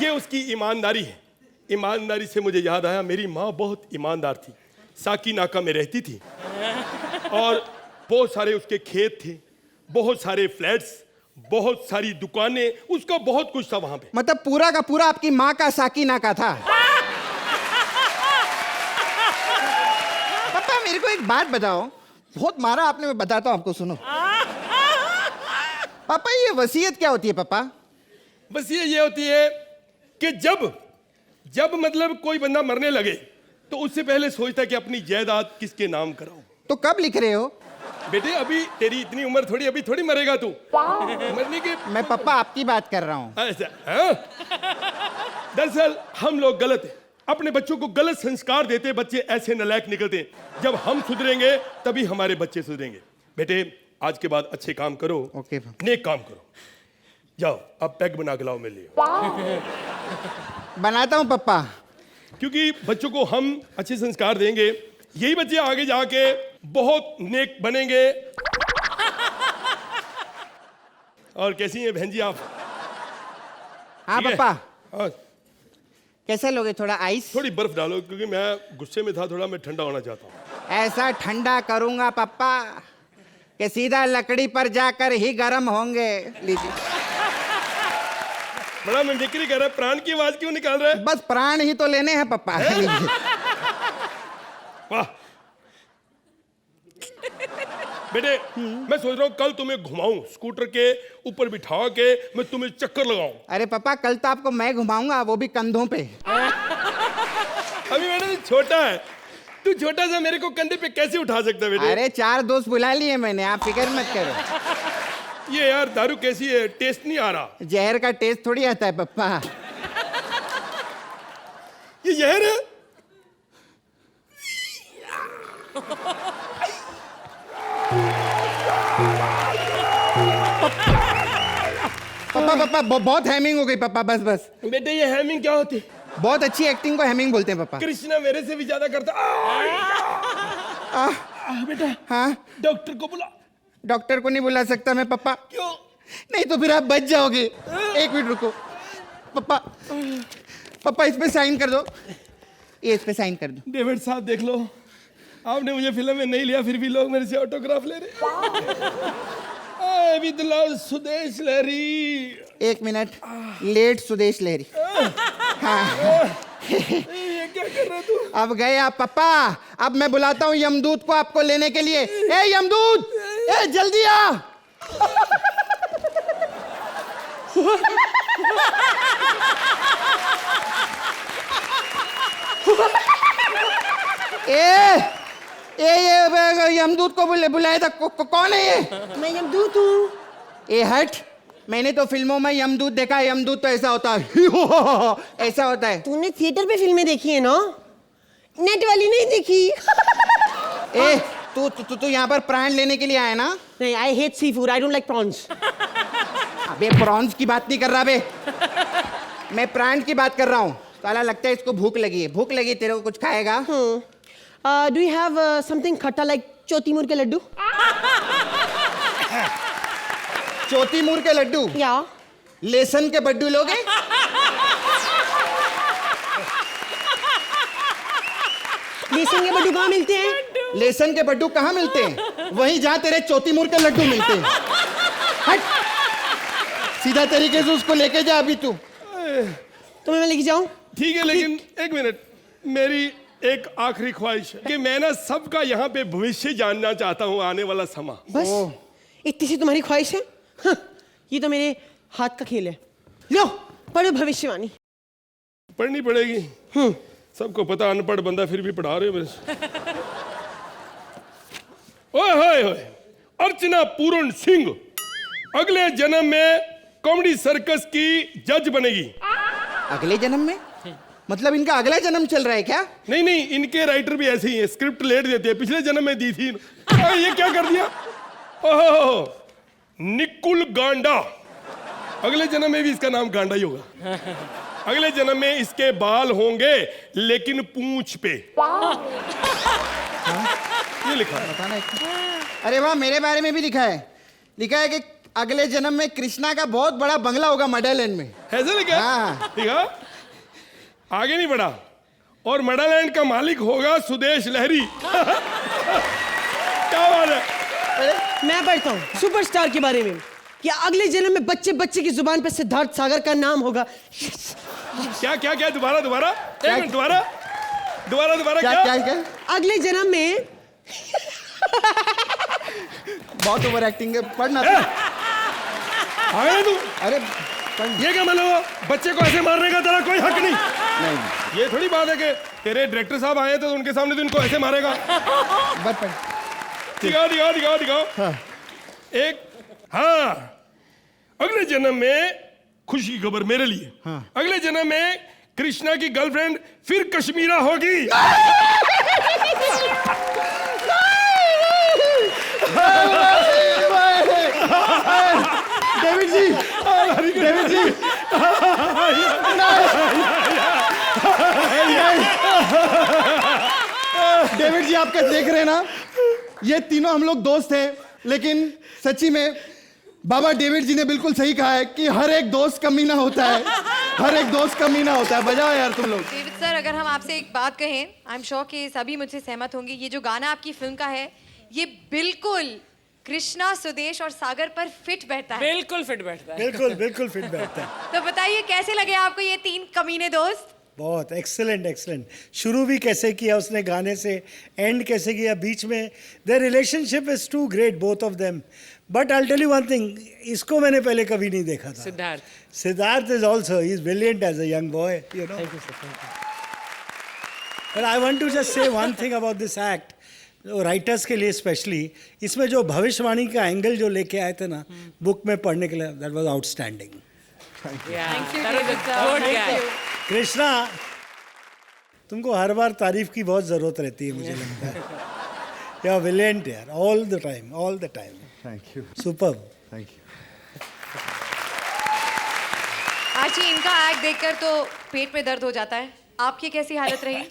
ये उसकी ईमानदारी है। ईमानदारी से मुझे याद आया, मेरी माँ बहुत ईमानदार थी। साकी नाका में रहती थी और बहुत सारे उसके खेत थे, बहुत सारे फ्लैट्स, बहुत सारी दुकानें, उसका बहुत कुछ था वहां पे।
मतलब पूरा का पूरा आपकी माँ का साकी नाका था। पापा मेरे को एक बात बताओ, बहुत मारा आपने, मैं बताता हूँ आपको, सुनो। पापा ये वसीयत क्या होती है पापा?
वसीयत ये होती है कि जब मतलब कोई बंदा मरने लगे तो उससे पहले सोचता है कि अपनी जायदाद किसके नाम कराऊं।
तो कब लिख रहे हो?
बेटे अभी तेरी इतनी उम्र थोड़ी, अभी थोड़ी मरेगा तू। मरने के
मैं पापा आपकी बात कर रहा हूँ।
ऐसा हाँ? दरअसल हम लोग गलत हैं, अपने बच्चों को गलत संस्कार देते, बच्चे ऐसे नालायक निकलते हैं। जब हम सुधरेंगे तभी हमारे बच्चे सुधरेंगे। बेटे आज के बाद अच्छे काम करो,
ओके
नेक काम करो। जाओ अब पैक बना के लाओ मेरे लिए।
बनाता हूँ पापा।
क्योंकि बच्चों को हम अच्छे संस्कार देंगे, यही बच्चे आगे जाके बहुत नेक बनेंगे। और कैसी हैं बहन जी आप?
हाँ
ठीक है?
पापा।
हाँ।
कैसा लोगे? थोड़ा आइस?
थोड़ी बर्फ डालो, क्योंकि मैं गुस्से में था थोड़ा, मैं ठंडा होना चाहता हूँ।
ऐसा ठंडा करूंगा पापा कि सीधा लकड़ी पर जाकर ही गर्म होंगे। लीजिए।
बड़ा मिमिक्री कर रहा है, प्राण की आवाज क्यों निकाल रहा है?
बस प्राण ही तो लेने हैं पापा।
वाह बेटे, मैं सोच रहा हूँ कल तुम्हें घुमाऊं, स्कूटर के ऊपर बिठा के मैं तुम्हें चक्कर लगाऊं।
अरे पापा कल तो आपको मैं घुमाऊंगा, वो भी कंधों पे।
अभी मैंने छोटा है, तू छोटा सा मेरे को कंधे पे कैसे उठा सकता है बेटे?
अरे 4 दोस्त बुला लिए मैंने, आप फिक्र मत करो।
ये यार दारू कैसी है, टेस्ट नहीं आ रहा।
जहर का टेस्ट थोड़ी आता है पापा।
ये जहर है?
पापा पापा बहुत हैमिंग हो गई पापा, बस बस।
बेटे ये हैमिंग क्या होती है?
बहुत अच्छी एक्टिंग को हैमिंग बोलते हैं पापा।
कृष्णा मेरे से भी ज्यादा करता। बेटा
हाँ
डॉक्टर को बुला।
डॉक्टर को नहीं बुला सकता मैं पापा।
क्यों?
नहीं तो फिर आप बच जाओगे। 1 मिनट रुको पापा। पापा इस पे साइन कर दो, ये इस पे साइन कर दो।
डेविड साहब देख लो, आपने मुझे फिल्म में नहीं लिया, फिर भी लोग मेरे से ऑटोग्राफ ले रहे। With love Sudesh Lahiri.
1 minute, let Sudesh Lahiri. हाँ।
ये क्या कर रहा तू?
अब गए आप पापा, अब मैं बुलाता हूँ यमदूत को आपको लेने के लिए। ए यमदूत, ए जल्दी आ। ये यमदूत को बुलाया था, कौन है ये?
मैं यमदूत हूँ।
ए हट, मैंने तो फिल्मों में यमदूत देखा है, यमदूत तो ऐसा होता है। ऐसा होता है।
तूने थिएटर पे फिल्में देखी है ना, नेट वाली नहीं देखी।
ए तू यहाँ पर प्राण लेने के लिए आया ना?
नहीं, I hate sea food, I don't like prawns.
अबे प्रॉन्स की बात नहीं कर रहा बे, मैं प्राण की बात कर रहा हूँ। साला लगता है इसको भूख लगी है। भूख लगी, तेरे को कुछ खाएगा?
डू यू हैव समथिंग खट्टा लाइक चौतीमुर के लड्डू?
चौतीमुर के लड्डू?
या
लेसन के बड्डू लोगे?
लेसन के बड्डू कहाँ मिलते हैं?
लेसन के बड्डू कहाँ मिलते हैं? वहीं जहाँ तेरे चौतीमुर के लड्डू मिलते हैं। हट, सीधा तरीके से उसको लेके जा अभी तू।
तो मैं लेके जाऊं?
ठीक है, लेकिन 1 मिनट, मेरी एक आखिरी ख्वाहिश है कि मैं ना सबका यहाँ पे भविष्य जानना चाहता हूँ, आने वाला समा।
बस इतनी सी तुम्हारी ख्वाहिश है? हाँ, ये तो मेरे हाथ का खेल है। लो पढ़ो भविष्यवाणी।
पढ़नी पड़ेगी। सबको पता अनपढ़ बंदा फिर भी पढ़ा रहे हो मेरे से। ओए होए होए, अर्चना पूर्ण सिंह अगले जन्म में कॉमेडी सर्कस की जज बनेगी।
अगले जन्म में? मतलब इनका अगला जन्म चल रहा है क्या?
नहीं नहीं, इनके राइटर भी ऐसे ही हैं, स्क्रिप्ट लेट देते हैं, पिछले जन्म में दी थी। ये क्या कर दिया? ओहो, निकुल गांडा, अगले जन्म में भी इसका नाम गांडा ही होगा। अगले जन्म में इसके बाल होंगे लेकिन पूंछ पे। ये लिखा है।
अरे वाह, मेरे बारे में भी लिखा है कि अगले जन्म में कृष्णा का बहुत बड़ा बंगला होगा मडलैंड में।
ऐसे लिखा?
हाँ।
ठीक है, आगे नहीं बढ़ा। और मडलैंड का मालिक होगा सुदेश लहरी। क्या बात है।
मैं पढ़ता हूँ सुपरस्टार के बारे में कि अगले जन्म में बच्चे बच्चे की जुबान पे सिद्धार्थ सागर का नाम होगा।
क्या क्या क्या? दोबारा दोबारा, एक मिनट, दोबारा दोबारा दोबारा। क्या?
अगले जन्म में
बहुत ओवर एक्टिंग है, पढ़ना
तू।
अरे
ये क्या मतलब? बच्चे को ऐसे मारने का तेरा कोई हक नहीं। ये थोड़ी बात है कि तेरे डायरेक्टर साहब आए थे तो उनके सामने तो इनको ऐसे मारेगा। दिखाओ दिखाओ दिखाओ दिखाओ।
हाँ।
एक, हाँ, अगले जन्म में खुशी की खबर मेरे लिए।
हाँ।
अगले जन्म में कृष्णा की गर्लफ्रेंड फिर कश्मीरा होगी।
डेविड जी, डेविड जी, डेविड जी, आप क्या देख रहे हैं ना, ये तीनों हम लोग दोस्त हैं, लेकिन सच्ची में बाबा डेविड जी ने बिल्कुल सही कहा है कि हर एक दोस्त कमीना होता है, हर एक दोस्त कमीना होता है। बजाओ यार तुम लोग।
डेविड सर, अगर हम आपसे एक बात कहें, आई एम श्योर कि सभी मुझसे सहमत होंगे, ये जो गाना आपकी फिल्म का है ये बिल्कुल कृष्णा, सुदेश और सागर पर फिट बैठता है।
बिल्कुल फिट बैठता है।
बिल्कुल बिल्कुल फिट बैठता है।
तो बताइए कैसे लगे आपको ये तीन कमीने दोस्त?
बहुत एक्सेलेंट एक्सेलेंट। शुरू भी कैसे किया उसने गाने से, एंड कैसे किया बीच में। Their relationship is too great, both of them. But I tell you one thing, इसको मैंने पहले कभी नहीं देखा था। Siddharth is also, he is brilliant as a young boy, you know.
Thank you sir, thank you.
But I want to just say one thing about this act, writers के लिए specially, इसमें जो भविष्यवाणी का एंगल जो लेके आए थे ना बुक में पढ़ने के लिए, दैट वाज आउटस्टैंडिंग। कृष्णा, तुमको हर बार तारीफ की बहुत जरूरत रहती है, मुझे लगता है। यू आर ब्रिलियंट यार, all the time, all the time.
Thank you,
super.
Thank you.
Archie, इनका एक्ट देखकर तो पेट में दर्द हो जाता है। आपकी कैसी हालत रही?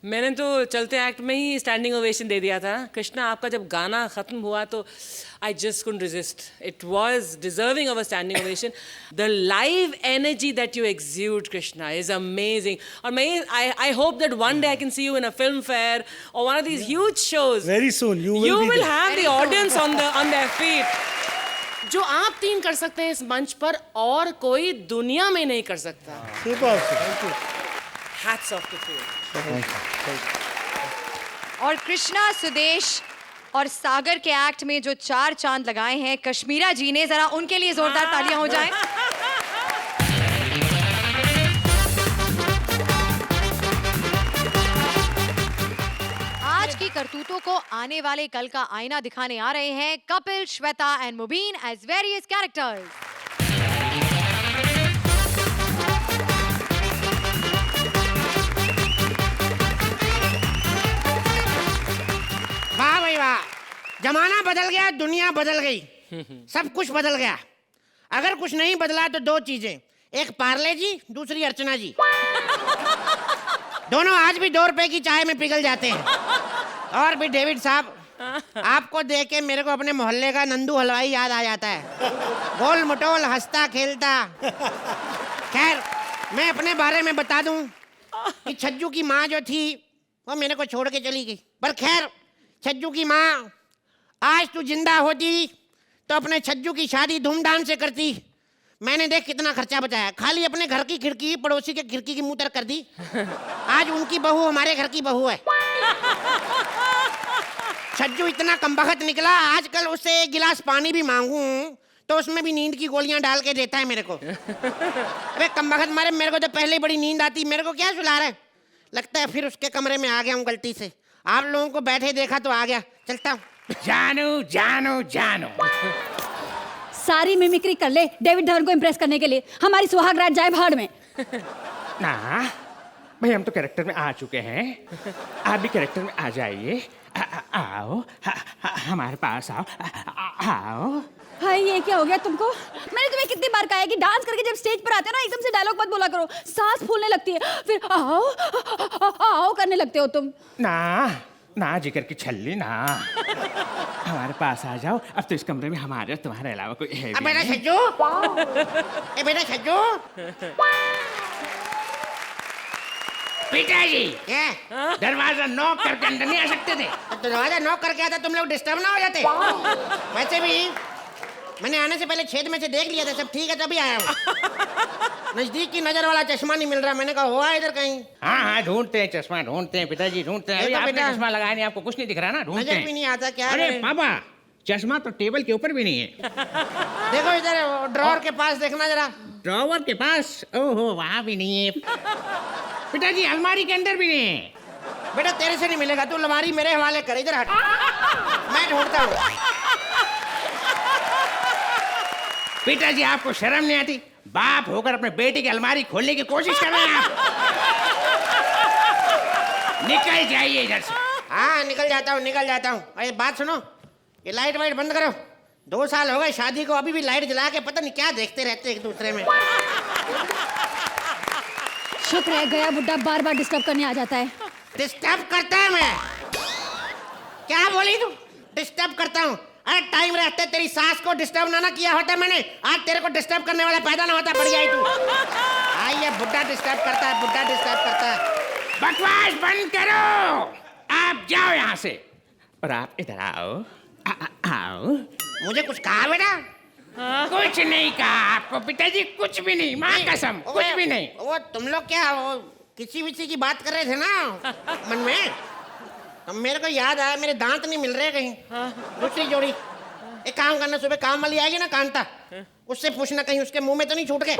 मैंने तो चलते एक्ट में ही स्टैंडिंग ओवेशन दे दिया था। कृष्णा, आपका जब गाना खत्म हुआ तो I just couldn't resist, it was deserving of a standing ovation. The live energy that you exude Krishna is amazing. और मैं I hope that one day I can see you in a Filmfare or one of these huge shows.
Very soon you
will have the audience on their feet. जो आप तीन कर सकते हैं इस मंच पर, और कोई दुनिया में नहीं कर सकता।
Super, thank you.
Hats off to you.
और कृष्णा, सुदेश और सागर के एक्ट में जो 4 चांद लगाए हैं कश्मीरा जी ने, जरा उनके लिए जोरदार तालियां हो जाएं। आज की करतूतों को आने वाले कल का आईना दिखाने आ रहे हैं Kapil, Shweta and Mubeen as various characters.
वाह भाई वाह, जमाना बदल गया, दुनिया बदल गई, सब कुछ बदल गया। अगर कुछ नहीं बदला तो 2 चीजें, एक पार्ले जी, दूसरी अर्चना जी। दोनों आज भी 2 रुपए की चाय में पिघल जाते हैं। और भी डेविड साहब, आपको देख के मेरे को अपने मोहल्ले का नंदू हलवाई याद आ जाता है, गोल मटोल हंसता खेलता। खैर, मैं अपने बारे में बता दूं कि छज्जू की माँ जो थी वो मेरे को छोड़ के चली गई। पर खैर, छज्जू की माँ, आज तू जिंदा होती तो अपने छज्जू की शादी धूमधाम से करती। मैंने देख कितना खर्चा बचाया, खाली अपने घर की खिड़की पड़ोसी के खिड़की की मुंह तर कर दी। आज उनकी बहू हमारे घर की बहू है। छज्जू इतना कमबख्त निकला, आजकल उससे 1 गिलास पानी भी मांगू तो उसमें भी नींद की गोलियां डाल के देता है मेरे को। अबे कमबख्त मारे, मेरे को तो पहले ही बड़ी नींद आती, मेरे को क्या सुला रहा है? लगता है फिर उसके कमरे में आ गया हूँ गलती से। आप लोगों को बैठे देखा तो आ गया, चलता हूँ।
जानू जानू जानू।
सारी मिमिक्री कर ले डेविड धवन को इम्प्रेस करने के लिए, हमारी सुहाग रात जाए भाड़ में।
ना भाई, हम तो कैरेक्टर में आ चुके हैं, आप भी कैरेक्टर में आ जाइए। आओ हमारे पास आओ। आओ।
हाय, ये क्या हो गया तुमको? मैंने तुम्हें कितनी बार कहा है कि डांस करके जब स्टेज पर आते हो ना, एकदम से डायलॉग मत बोला करो, सांस फूलने लगती है, फिर आओ आओ करने लगते हो तुम।
ना ना जिगर की छल्ली ना, हमारे पास आ जाओ। अब तो इस कमरे में हमारे और तुम्हारे अलावा कोई है भी
बेटा
नहीं।
छज्जू, बेटा छज्जू। पिताजी, दरवाजा नॉक करके अंदर नहीं आ सकते थे? दरवाजा नॉक करके आता तुम लोग डिस्टर्ब ना हो जाते? वैसे भी मैंने आने से पहले छेद में से देख लिया था, सब ठीक है तभी आया हूँ। नजदीक की नजर वाला चश्मा नहीं मिल रहा, मैंने कहा हुआ इधर कहीं।
हाँ हाँ, ढूंढते हैं चश्मा, ढूंढते हैं पिताजी, ढूंढते हैं। आपने चश्मा लगाया नहीं, आपको कुछ नहीं दिख रहा ना, ढूंढते
नजर
हैं।
भी नहीं आता क्या?
अरे पापा, चश्मा तो टेबल के ऊपर भी नहीं है।
देखो इधर ड्रॉअर के पास देखना जरा।
ड्रॉवर के पास? ओहो, वहाँ भी नहीं है पिताजी, अलमारी के अंदर भी नहीं है।
बेटा तेरे से नहीं मिलेगा, तू अलमारी मेरे हवाले कर, इधर हट, मैं ढूंढता हूँ।
पिताजी, आपको शर्म नहीं आती? बाप होकर अपने बेटे की अलमारी खोलने की कोशिश कर रहे हैं आप। निकल जाइए इधर से।
हाँ निकल जाता हूँ, निकल जाता हूँ। अरे बात सुनो, ये लाइट वाइट बंद करो। 2 साल हो गए शादी को, अभी भी लाइट जला के पता नहीं क्या देखते रहते एक दूसरे में।
शुक्र है गया बुड्ढा बार बार डिस्टर्ब करने आ जाता है।
डिस्टर्ब करता है? मैं क्या बोली तू? डिस्टर्ब करता हूँ? अरे टाइम रहते तेरी सास को डिस्टर्ब ना किया होता मैंने, आज तेरे को डिस्टर्ब करने वाला पैदा ना होता, पड़ जाए तू। हाँ, ये बुड्ढा डिस्टर्ब करता है, बुड्ढा डिस्टर्ब करता है।
बकवास बंद करो, आप जाओ यहाँ से और आप इधर आओ। आओ।
मुझे कुछ कहा बेटा?
कुछ नहीं कहा आपको पिताजी, कुछ भी नहीं, माँ कसम, कुछ भी नहीं।
वो तुम लोग क्या वो किसी विसी की बात कर रहे थे ना मन में, तो मेरे को याद आया मेरे दांत नहीं मिल रहे कहीं। दूसरी जोड़ी, एक काम करना, सुबह काम वाली आएगी ना कांता, उससे पूछना कहीं उसके मुंह में तो नहीं छूट गए।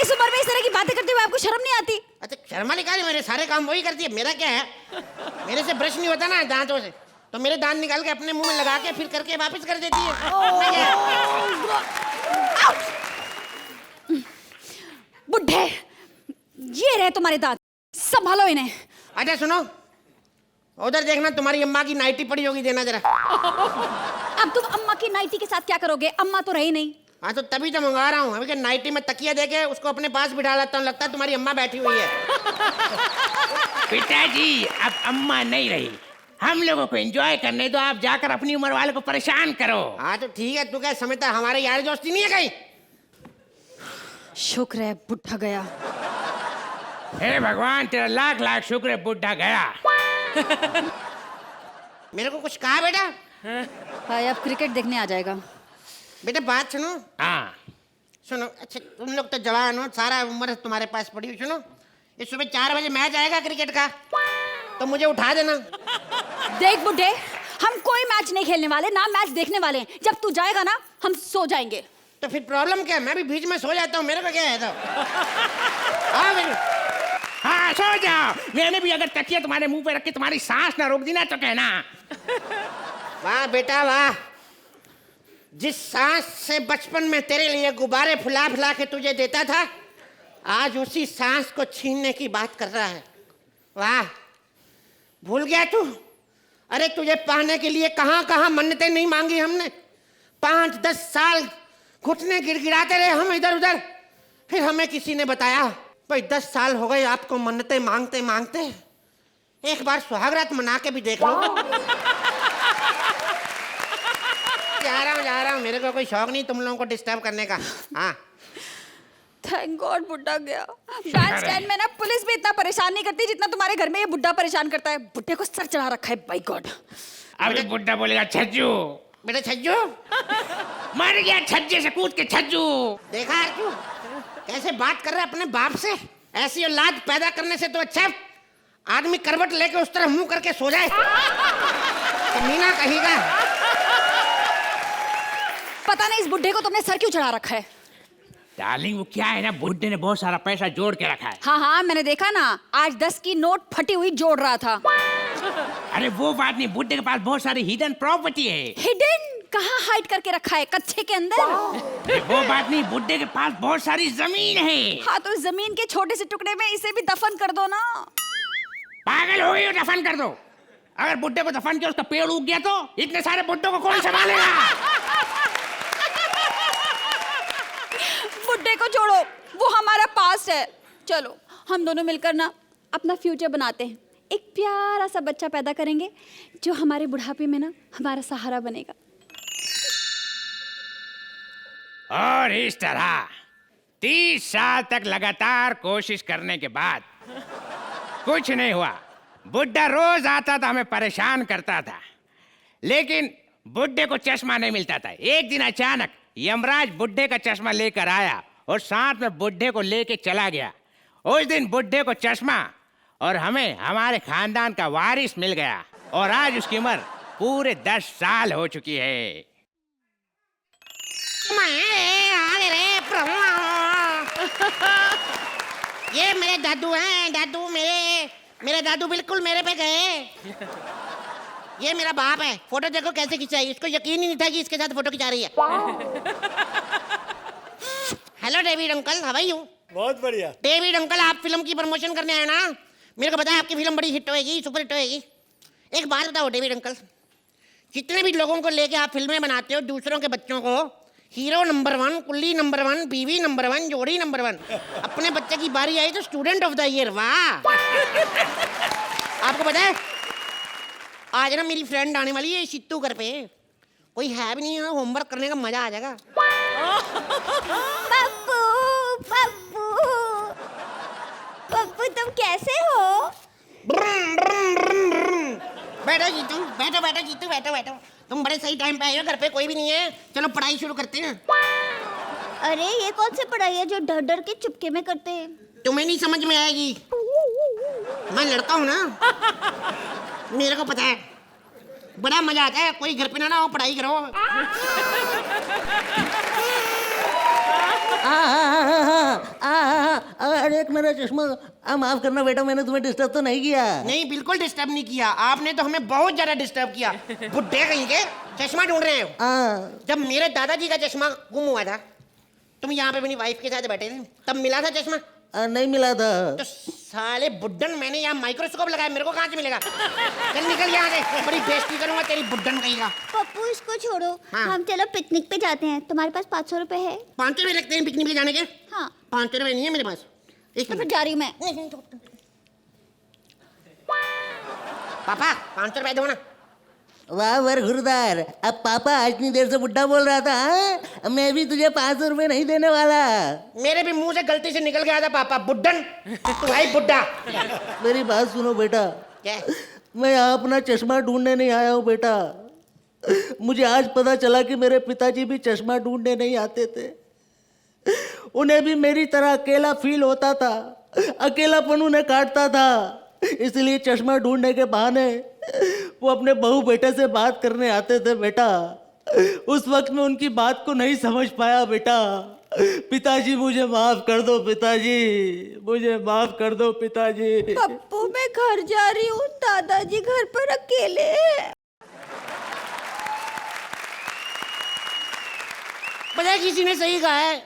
इस उम्र में इस तरह की बातें करते हुए आपको शर्म नहीं आती?
अच्छा शर्मा निकाली, मेरे सारे काम वही करती है। मेरा क्या है, मेरे से ब्रश नहीं होता ना दांतों से, तो मेरे दांत निकाल के अपने मुंह में लगा के फिर करके वापस कर देती है।
बुड्ढे, ये रहे तुम्हारे दांत, संभालो इन्हें।
अच्छा सुनो, उधर देखना तुम्हारी अम्मा की नाइटी पड़ी होगी, देना जरा।
अब तुम अम्मा की नाइटी के साथ क्या करोगे? अम्मा तो रही नहीं।
हाँ तो तभी तो मंगा रहा हूँ, अभी नाइटी में तकिया देके उसको अपने पास बिठा लेता हूँ, लगता है तुम्हारी अम्मा बैठी हुई है।
पिताजी, अब अम्मा नहीं रही, हम लोगों को एंजॉय करने दो, आप जाकर अपनी उम्र वाले को परेशान करो।
हाँ तो ठीक है, तू क्या समझता हमारे यार दोस्ती नहीं है कहीं?
शुक्र है बुड्ढा गया।
हे भगवान, तेरा लाख लाख शुक्र है बुड्ढा गया।
मेरे को कुछ कहा बेटा?
भाई अब क्रिकेट देखने आ जाएगा।
बेटा बात सुनो।
हाँ
सुनो, अच्छा तुम लोग तो जवान हो, सारा उम्र तुम्हारे पास पड़ी हुई। सुनो, ये सुबह 4 बजे मैच आएगा क्रिकेट का, तो मुझे उठा देना।
देख बुड्ढे, हम कोई मैच नहीं खेलने वाले, ना मैच देखने वाले हैं। जब तू जाएगा ना, हम सो जाएंगे।
तो फिर प्रॉब्लम क्या है? मैं भी बीच में सो जाता हूँ, मेरे को क्या है तो। हाँ मेरी,
हाँ सो जाओ। मैंने भी अगर तकिया तुम्हारे मुंह पे रख के तुम्हारी सांस ना रोक दी ना तो कहना।
वाह बेटा वाह, जिस सांस से बचपन में तेरे लिए गुब्बारे फुला फुला के तुझे देता था, आज उसी सांस को छीनने की बात कर रहा है। वाह, भूल गया तू? अरे तुझे पाने के लिए कहाँ कहाँ मन्नतें नहीं मांगी हमने। 5-10 साल घुटने गिड़गिड़ाते रहे हम इधर उधर, फिर हमें किसी ने बताया भाई 10 साल हो गए आपको मन्नतें मांगते मांगते, एक बार सुहागरात मना के भी देख लो। जा रहा हूँ, मेरे को कोई शौक नहीं तुम लोगों को डिस्टर्ब करने का। हाँ
थैंक गॉड बुड्ढा गया। बैंड स्टैंड में ना पुलिस भी इतना परेशान नहीं करती जितना तुम्हारे घर में ये बुड्ढा परेशान करता है। बुड्ढे को सर चढ़ा रखा है, बाय गॉड।
अभी बुड्ढा बोलेगा छज्जू।
बेटा छज्जू
मर गया छज्जे से कूद के छज्जू।
देखा अर्जू कैसे बात कर रहा है अपने बाप से? ऐसी औलाद पैदा करने से तो अच्छा आदमी करवट लेके उस तरह मुंह करके सो जाए। कमीना कहेगा।
पता नहीं इस बुड्ढे को तुमने सर क्यों चढ़ा रखा है।
डार्लिंग वो क्या है ना, बुड्ढे ने बहुत सारा पैसा जोड़ के रखा है।
हाँ हाँ मैंने देखा ना, आज 10 की नोट फटी हुई जोड़ रहा था।
अरे वो बात नहीं, बुड्ढे के पास बहुत सारी हिडन प्रॉपर्टी है।
हिडन कहाँ हाइड करके रखा है, कच्छे के अंदर?
अरे वो बात नहीं, बुड्ढे के पास बहुत सारी जमीन है।
हाँ तो जमीन के छोटे से टुकड़े में इसे भी दफन कर दो ना।
पागल हो गई हो, दफन कर दो। अगर बुड्ढे को दफन किया उसका पेड़ उग गया तो इतने सारे बुड्ढों को कौन संभालेगा?
बुड्ढे को छोड़ो, वो हमारा पास्ट है। चलो हम दोनों मिलकर ना अपना फ्यूचर बनाते हैं। एक प्यारा सा बच्चा पैदा करेंगे जो हमारे बुढ़ापे में ना हमारा सहारा बनेगा।
और इस तरह 30 साल तक लगातार कोशिश करने के बाद कुछ नहीं हुआ। बुड्ढा रोज आता था, हमें परेशान करता था, लेकिन बुड्ढे को चश्मा नहीं मिलता था। एक दिन अचानक यमराज बुड्ढे का चश्मा लेकर आया और साथ में बुड्ढे को लेके चला गया। उस दिन बुड्ढे को चश्मा और हमें हमारे खानदान का वारिस मिल गया और आज उसकी उम्र पूरे 10 साल हो चुकी है।
ये मेरे दादू हैं, दादू मेरे दादू बिल्कुल मेरे पे गए। ये मेरा बाप है, फोटो देखो कैसे खिंचाई, इसको यकीन ही नहीं था कि इसके साथ फोटो खिंचा रही है। Hello David uncle, how are you?
बहुत बढ़िया।
डेविड अंकल, आप फिल्म की प्रमोशन करने आए ना? मेरे को पता है आपकी फिल्म बड़ी हिट होएगी, सुपर हिट होएगी। एक बात बताओ डेविड अंकल, जितने भी लोगों को लेके आप फिल्में बनाते हो, दूसरों के बच्चों को, हीरो नंबर 1, कुल्ली नंबर 1, बीवी नंबर 1, जोड़ी नंबर 1, अपने बच्चे की बारी आई तो स्टूडेंट ऑफ द ईयर। वाह! आपको पता है आज ना मेरी फ्रेंड आने वाली है सित्तू घर पे, कोई है भी नहीं है, होमवर्क करने का मजा आ जाएगा।
पप्पू पप्पू पप्पू तुम कैसे हो?
बैठो जीतू, बैठो बैठो जीतू, बैठो बैठो। तुम बड़े सही टाइम पे आए हो, घर पे कोई भी नहीं है। चलो पढ़ाई शुरू करते हैं।
अरे ये कौन सी पढ़ाई है जो डर डर के चुपके में करते हैं?
तुम्हें नहीं समझ में आएगी, मैं लड़का हूँ ना, मेरे को पता है, बड़ा मजा आता है। कोई घर पे ना हो, पढ़ाई करो।
अरे एक मेरा चश्मा, माफ करना बेटा, मैंने तुम्हें डिस्टर्ब तो नहीं किया?
नहीं, बिल्कुल डिस्टर्ब नहीं किया, आपने तो हमें बहुत ज्यादा डिस्टर्ब किया। बुड्ढे कहीं के चश्मा ढूंढ रहे हो। जब मेरे दादाजी का चश्मा गुम हुआ था, तुम यहाँ पे मेरी वाइफ के साथ बैठे थे, तब मिला था चश्मा?
नहीं मिला था।
तो साले बुड्ढन, मैंने यहाँ माइक्रोस्कोप लगाया, मेरे को कहाँ से मिलेगा? चल निकल यहाँ से, बड़ी बेइज्जती करूंगा तेरी बुड्ढन कहीं का।
पप्पू इसको छोड़ो,
हाँ।
हम चलो पिकनिक पे जाते हैं। तुम्हारे पास 500 रुपए है?
500 रुपये लगते हैं पिकनिक पे जाने के?
हाँ।
500 रुपये नहीं है मेरे पास। एक
तो फिर जा रही हूँ मैं।
पापा 500 रुपये दो ना।
वाह वर घुरदार, अब पापा आज इतनी देर से बुड्ढा बोल रहा था। हाँ? मैं भी तुझे 500 रुपये नहीं देने वाला।
मेरे भी मुंह से गलती से निकल गया था पापा, बुड्ढन तू भाई बुड्ढा।
मेरी बात सुनो बेटा,
क्या?
मैं यहाँ अपना चश्मा ढूंढने नहीं आया हूँ बेटा। मुझे आज पता चला कि मेरे पिताजी भी चश्मा ढूंढने नहीं आते थे। उन्हें भी मेरी तरह अकेला फील होता था, अकेलापन उन्हें काटता था, इसलिए चश्मा ढूंढने के बहाने वो अपने बहू बेटे से बात करने आते थे बेटा। उस वक्त में उनकी बात को नहीं समझ पाया बेटा। पिताजी मुझे माफ कर दो, पिताजी मुझे माफ कर दो पिताजी।
पप्पू मैं घर जा रही हूँ, दादाजी घर पर अकेले हैं।
पता है किसी ने सही कहा है,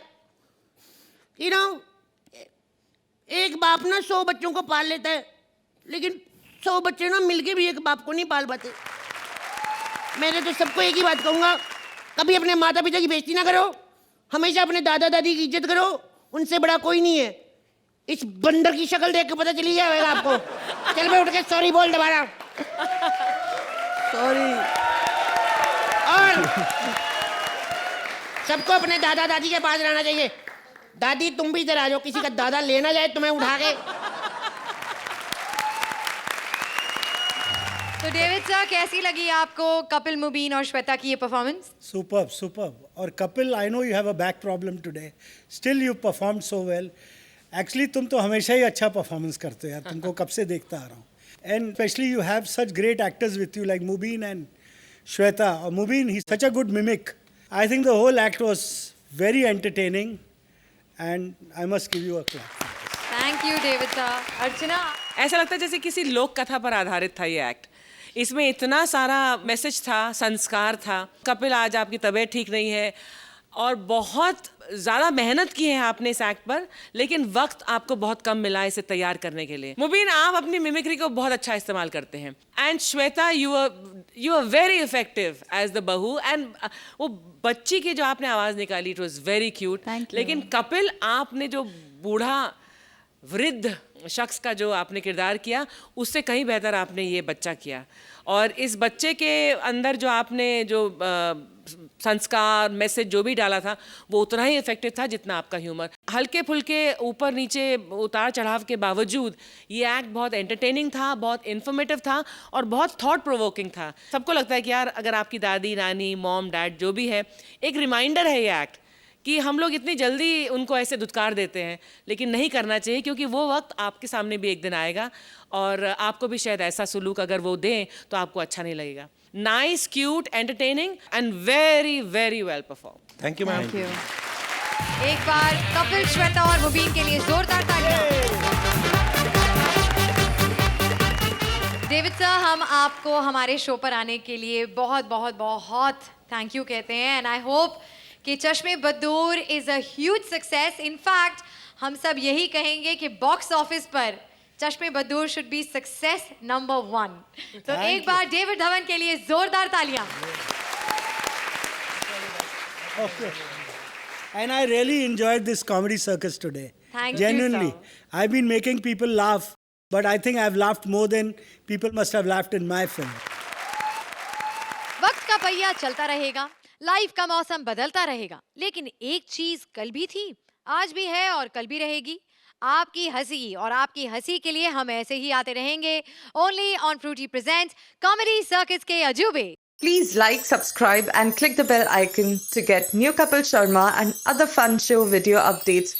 you know, एक बाप ना 100 बच्चों को पाल लेता है, लेकिन 100 बच्चे ना मिलके भी एक बाप को नहीं पाल पाते। मैंने तो सबको एक ही बात कहूँगा, कभी अपने माता पिता की बेइज्जती ना करो, हमेशा अपने दादा दादी की इज्जत करो, उनसे बड़ा कोई नहीं है। इस बंदर की शक्ल देख के पता चली जाएगा आपको। चल बे, उठ के सॉरी बोल दोबारा।
सॉरी।
और सबको अपने दादा दादी के पास रहना चाहिए। दादी तुम भी इधर आ जाओ, किसी का दादा लेना जाए तुम्हें उठा के।
तो डेविड सर, कैसी लगी आपको कपिल मुबीन और श्वेता की ये परफॉर्मेंस?
Superb superb. और Kapil, I know you have a back problem today, still you perform so well. Actually तुम तो हमेशा ही अच्छा परफॉर्मेंस करते हो यार, तुमको कब से देखता आ रहा हूँ। And specially you have such great actors with you like Mubeen and Shweta. Mubeen, he such a good mimic. I think the whole act was very entertaining and I must give you a clap.
Thank you David sir. Archana,
ऐसा लगता है जैसे किसी लोक कथा पर आधारित था ये एक्ट। इसमें इतना सारा मैसेज था, संस्कार था। कपिल, आज आपकी तबीयत ठीक नहीं है और बहुत ज़्यादा मेहनत की है आपने इस एक्ट पर, लेकिन वक्त आपको बहुत कम मिला इसे तैयार करने के लिए। मुबीन, आप अपनी मिमिक्री को बहुत अच्छा इस्तेमाल करते हैं। And Shweta, you are very effective as the bahu. एंड वो बच्ची की जो आपने आवाज़ निकाली, इट वॉज वेरी क्यूट। लेकिन कपिल, आपने जो बूढ़ा वृद्ध शख्स का जो आपने किरदार किया, उससे कहीं बेहतर आपने ये बच्चा किया। और इस बच्चे के अंदर जो आपने जो संस्कार, मैसेज जो भी डाला था, वो उतना ही इफेक्टिव था जितना आपका ह्यूमर। हल्के फुल्के ऊपर नीचे उतार चढ़ाव के बावजूद ये एक्ट बहुत एंटरटेनिंग था, बहुत इन्फॉर्मेटिव था और बहुत थॉट प्रोवोकिंग था। सबको लगता है कि यार, अगर आपकी दादी, नानी, मॉम, डैड जो भी है, एक रिमाइंडर है ये एक्ट कि हम लोग इतनी जल्दी उनको ऐसे धुतकार देते हैं, लेकिन नहीं करना चाहिए, क्योंकि वो वक्त आपके सामने भी एक दिन आएगा और आपको भी शायद ऐसा सुलूक अगर वो दें तो आपको अच्छा नहीं लगेगा। Nice, cute, entertaining and very very well perform.
Thank you ma'am.
Thank you. एक बार कपिल, श्वेता और मुबीन के लिए जोरदार तालियां। डेविड सर, हम आपको हमारे शो पर आने के लिए बहुत बहुत बहुत थैंक यू कहते हैं। एंड आई होप कि Chashme Baddoor is a huge success. In fact हम सब यही कहेंगे कि बॉक्स ऑफिस पर Chashme Baddoor should be success number 1। तो एक बार डेविड धवन के लिए जोरदार तालियां।
Okay. And I really enjoyed this comedy circus today.
Thank you,
Genuinely.
sir.
I've been making people laugh, but I think I've laughed more than people must have laughed in my film.
वक्त का पहिया चलता रहेगा, life का मौसम बदलता रहेगा, लेकिन एक चीज कल भी थी, आज भी है और कल भी रहेगी। आपकी हंसी, और आपकी हंसी के लिए हम ऐसे ही आते रहेंगे। Only on Frooti presents comedy circus के अजूबे।
Please like, subscribe and click the bell icon to get new Kapil Sharma and other fun show video updates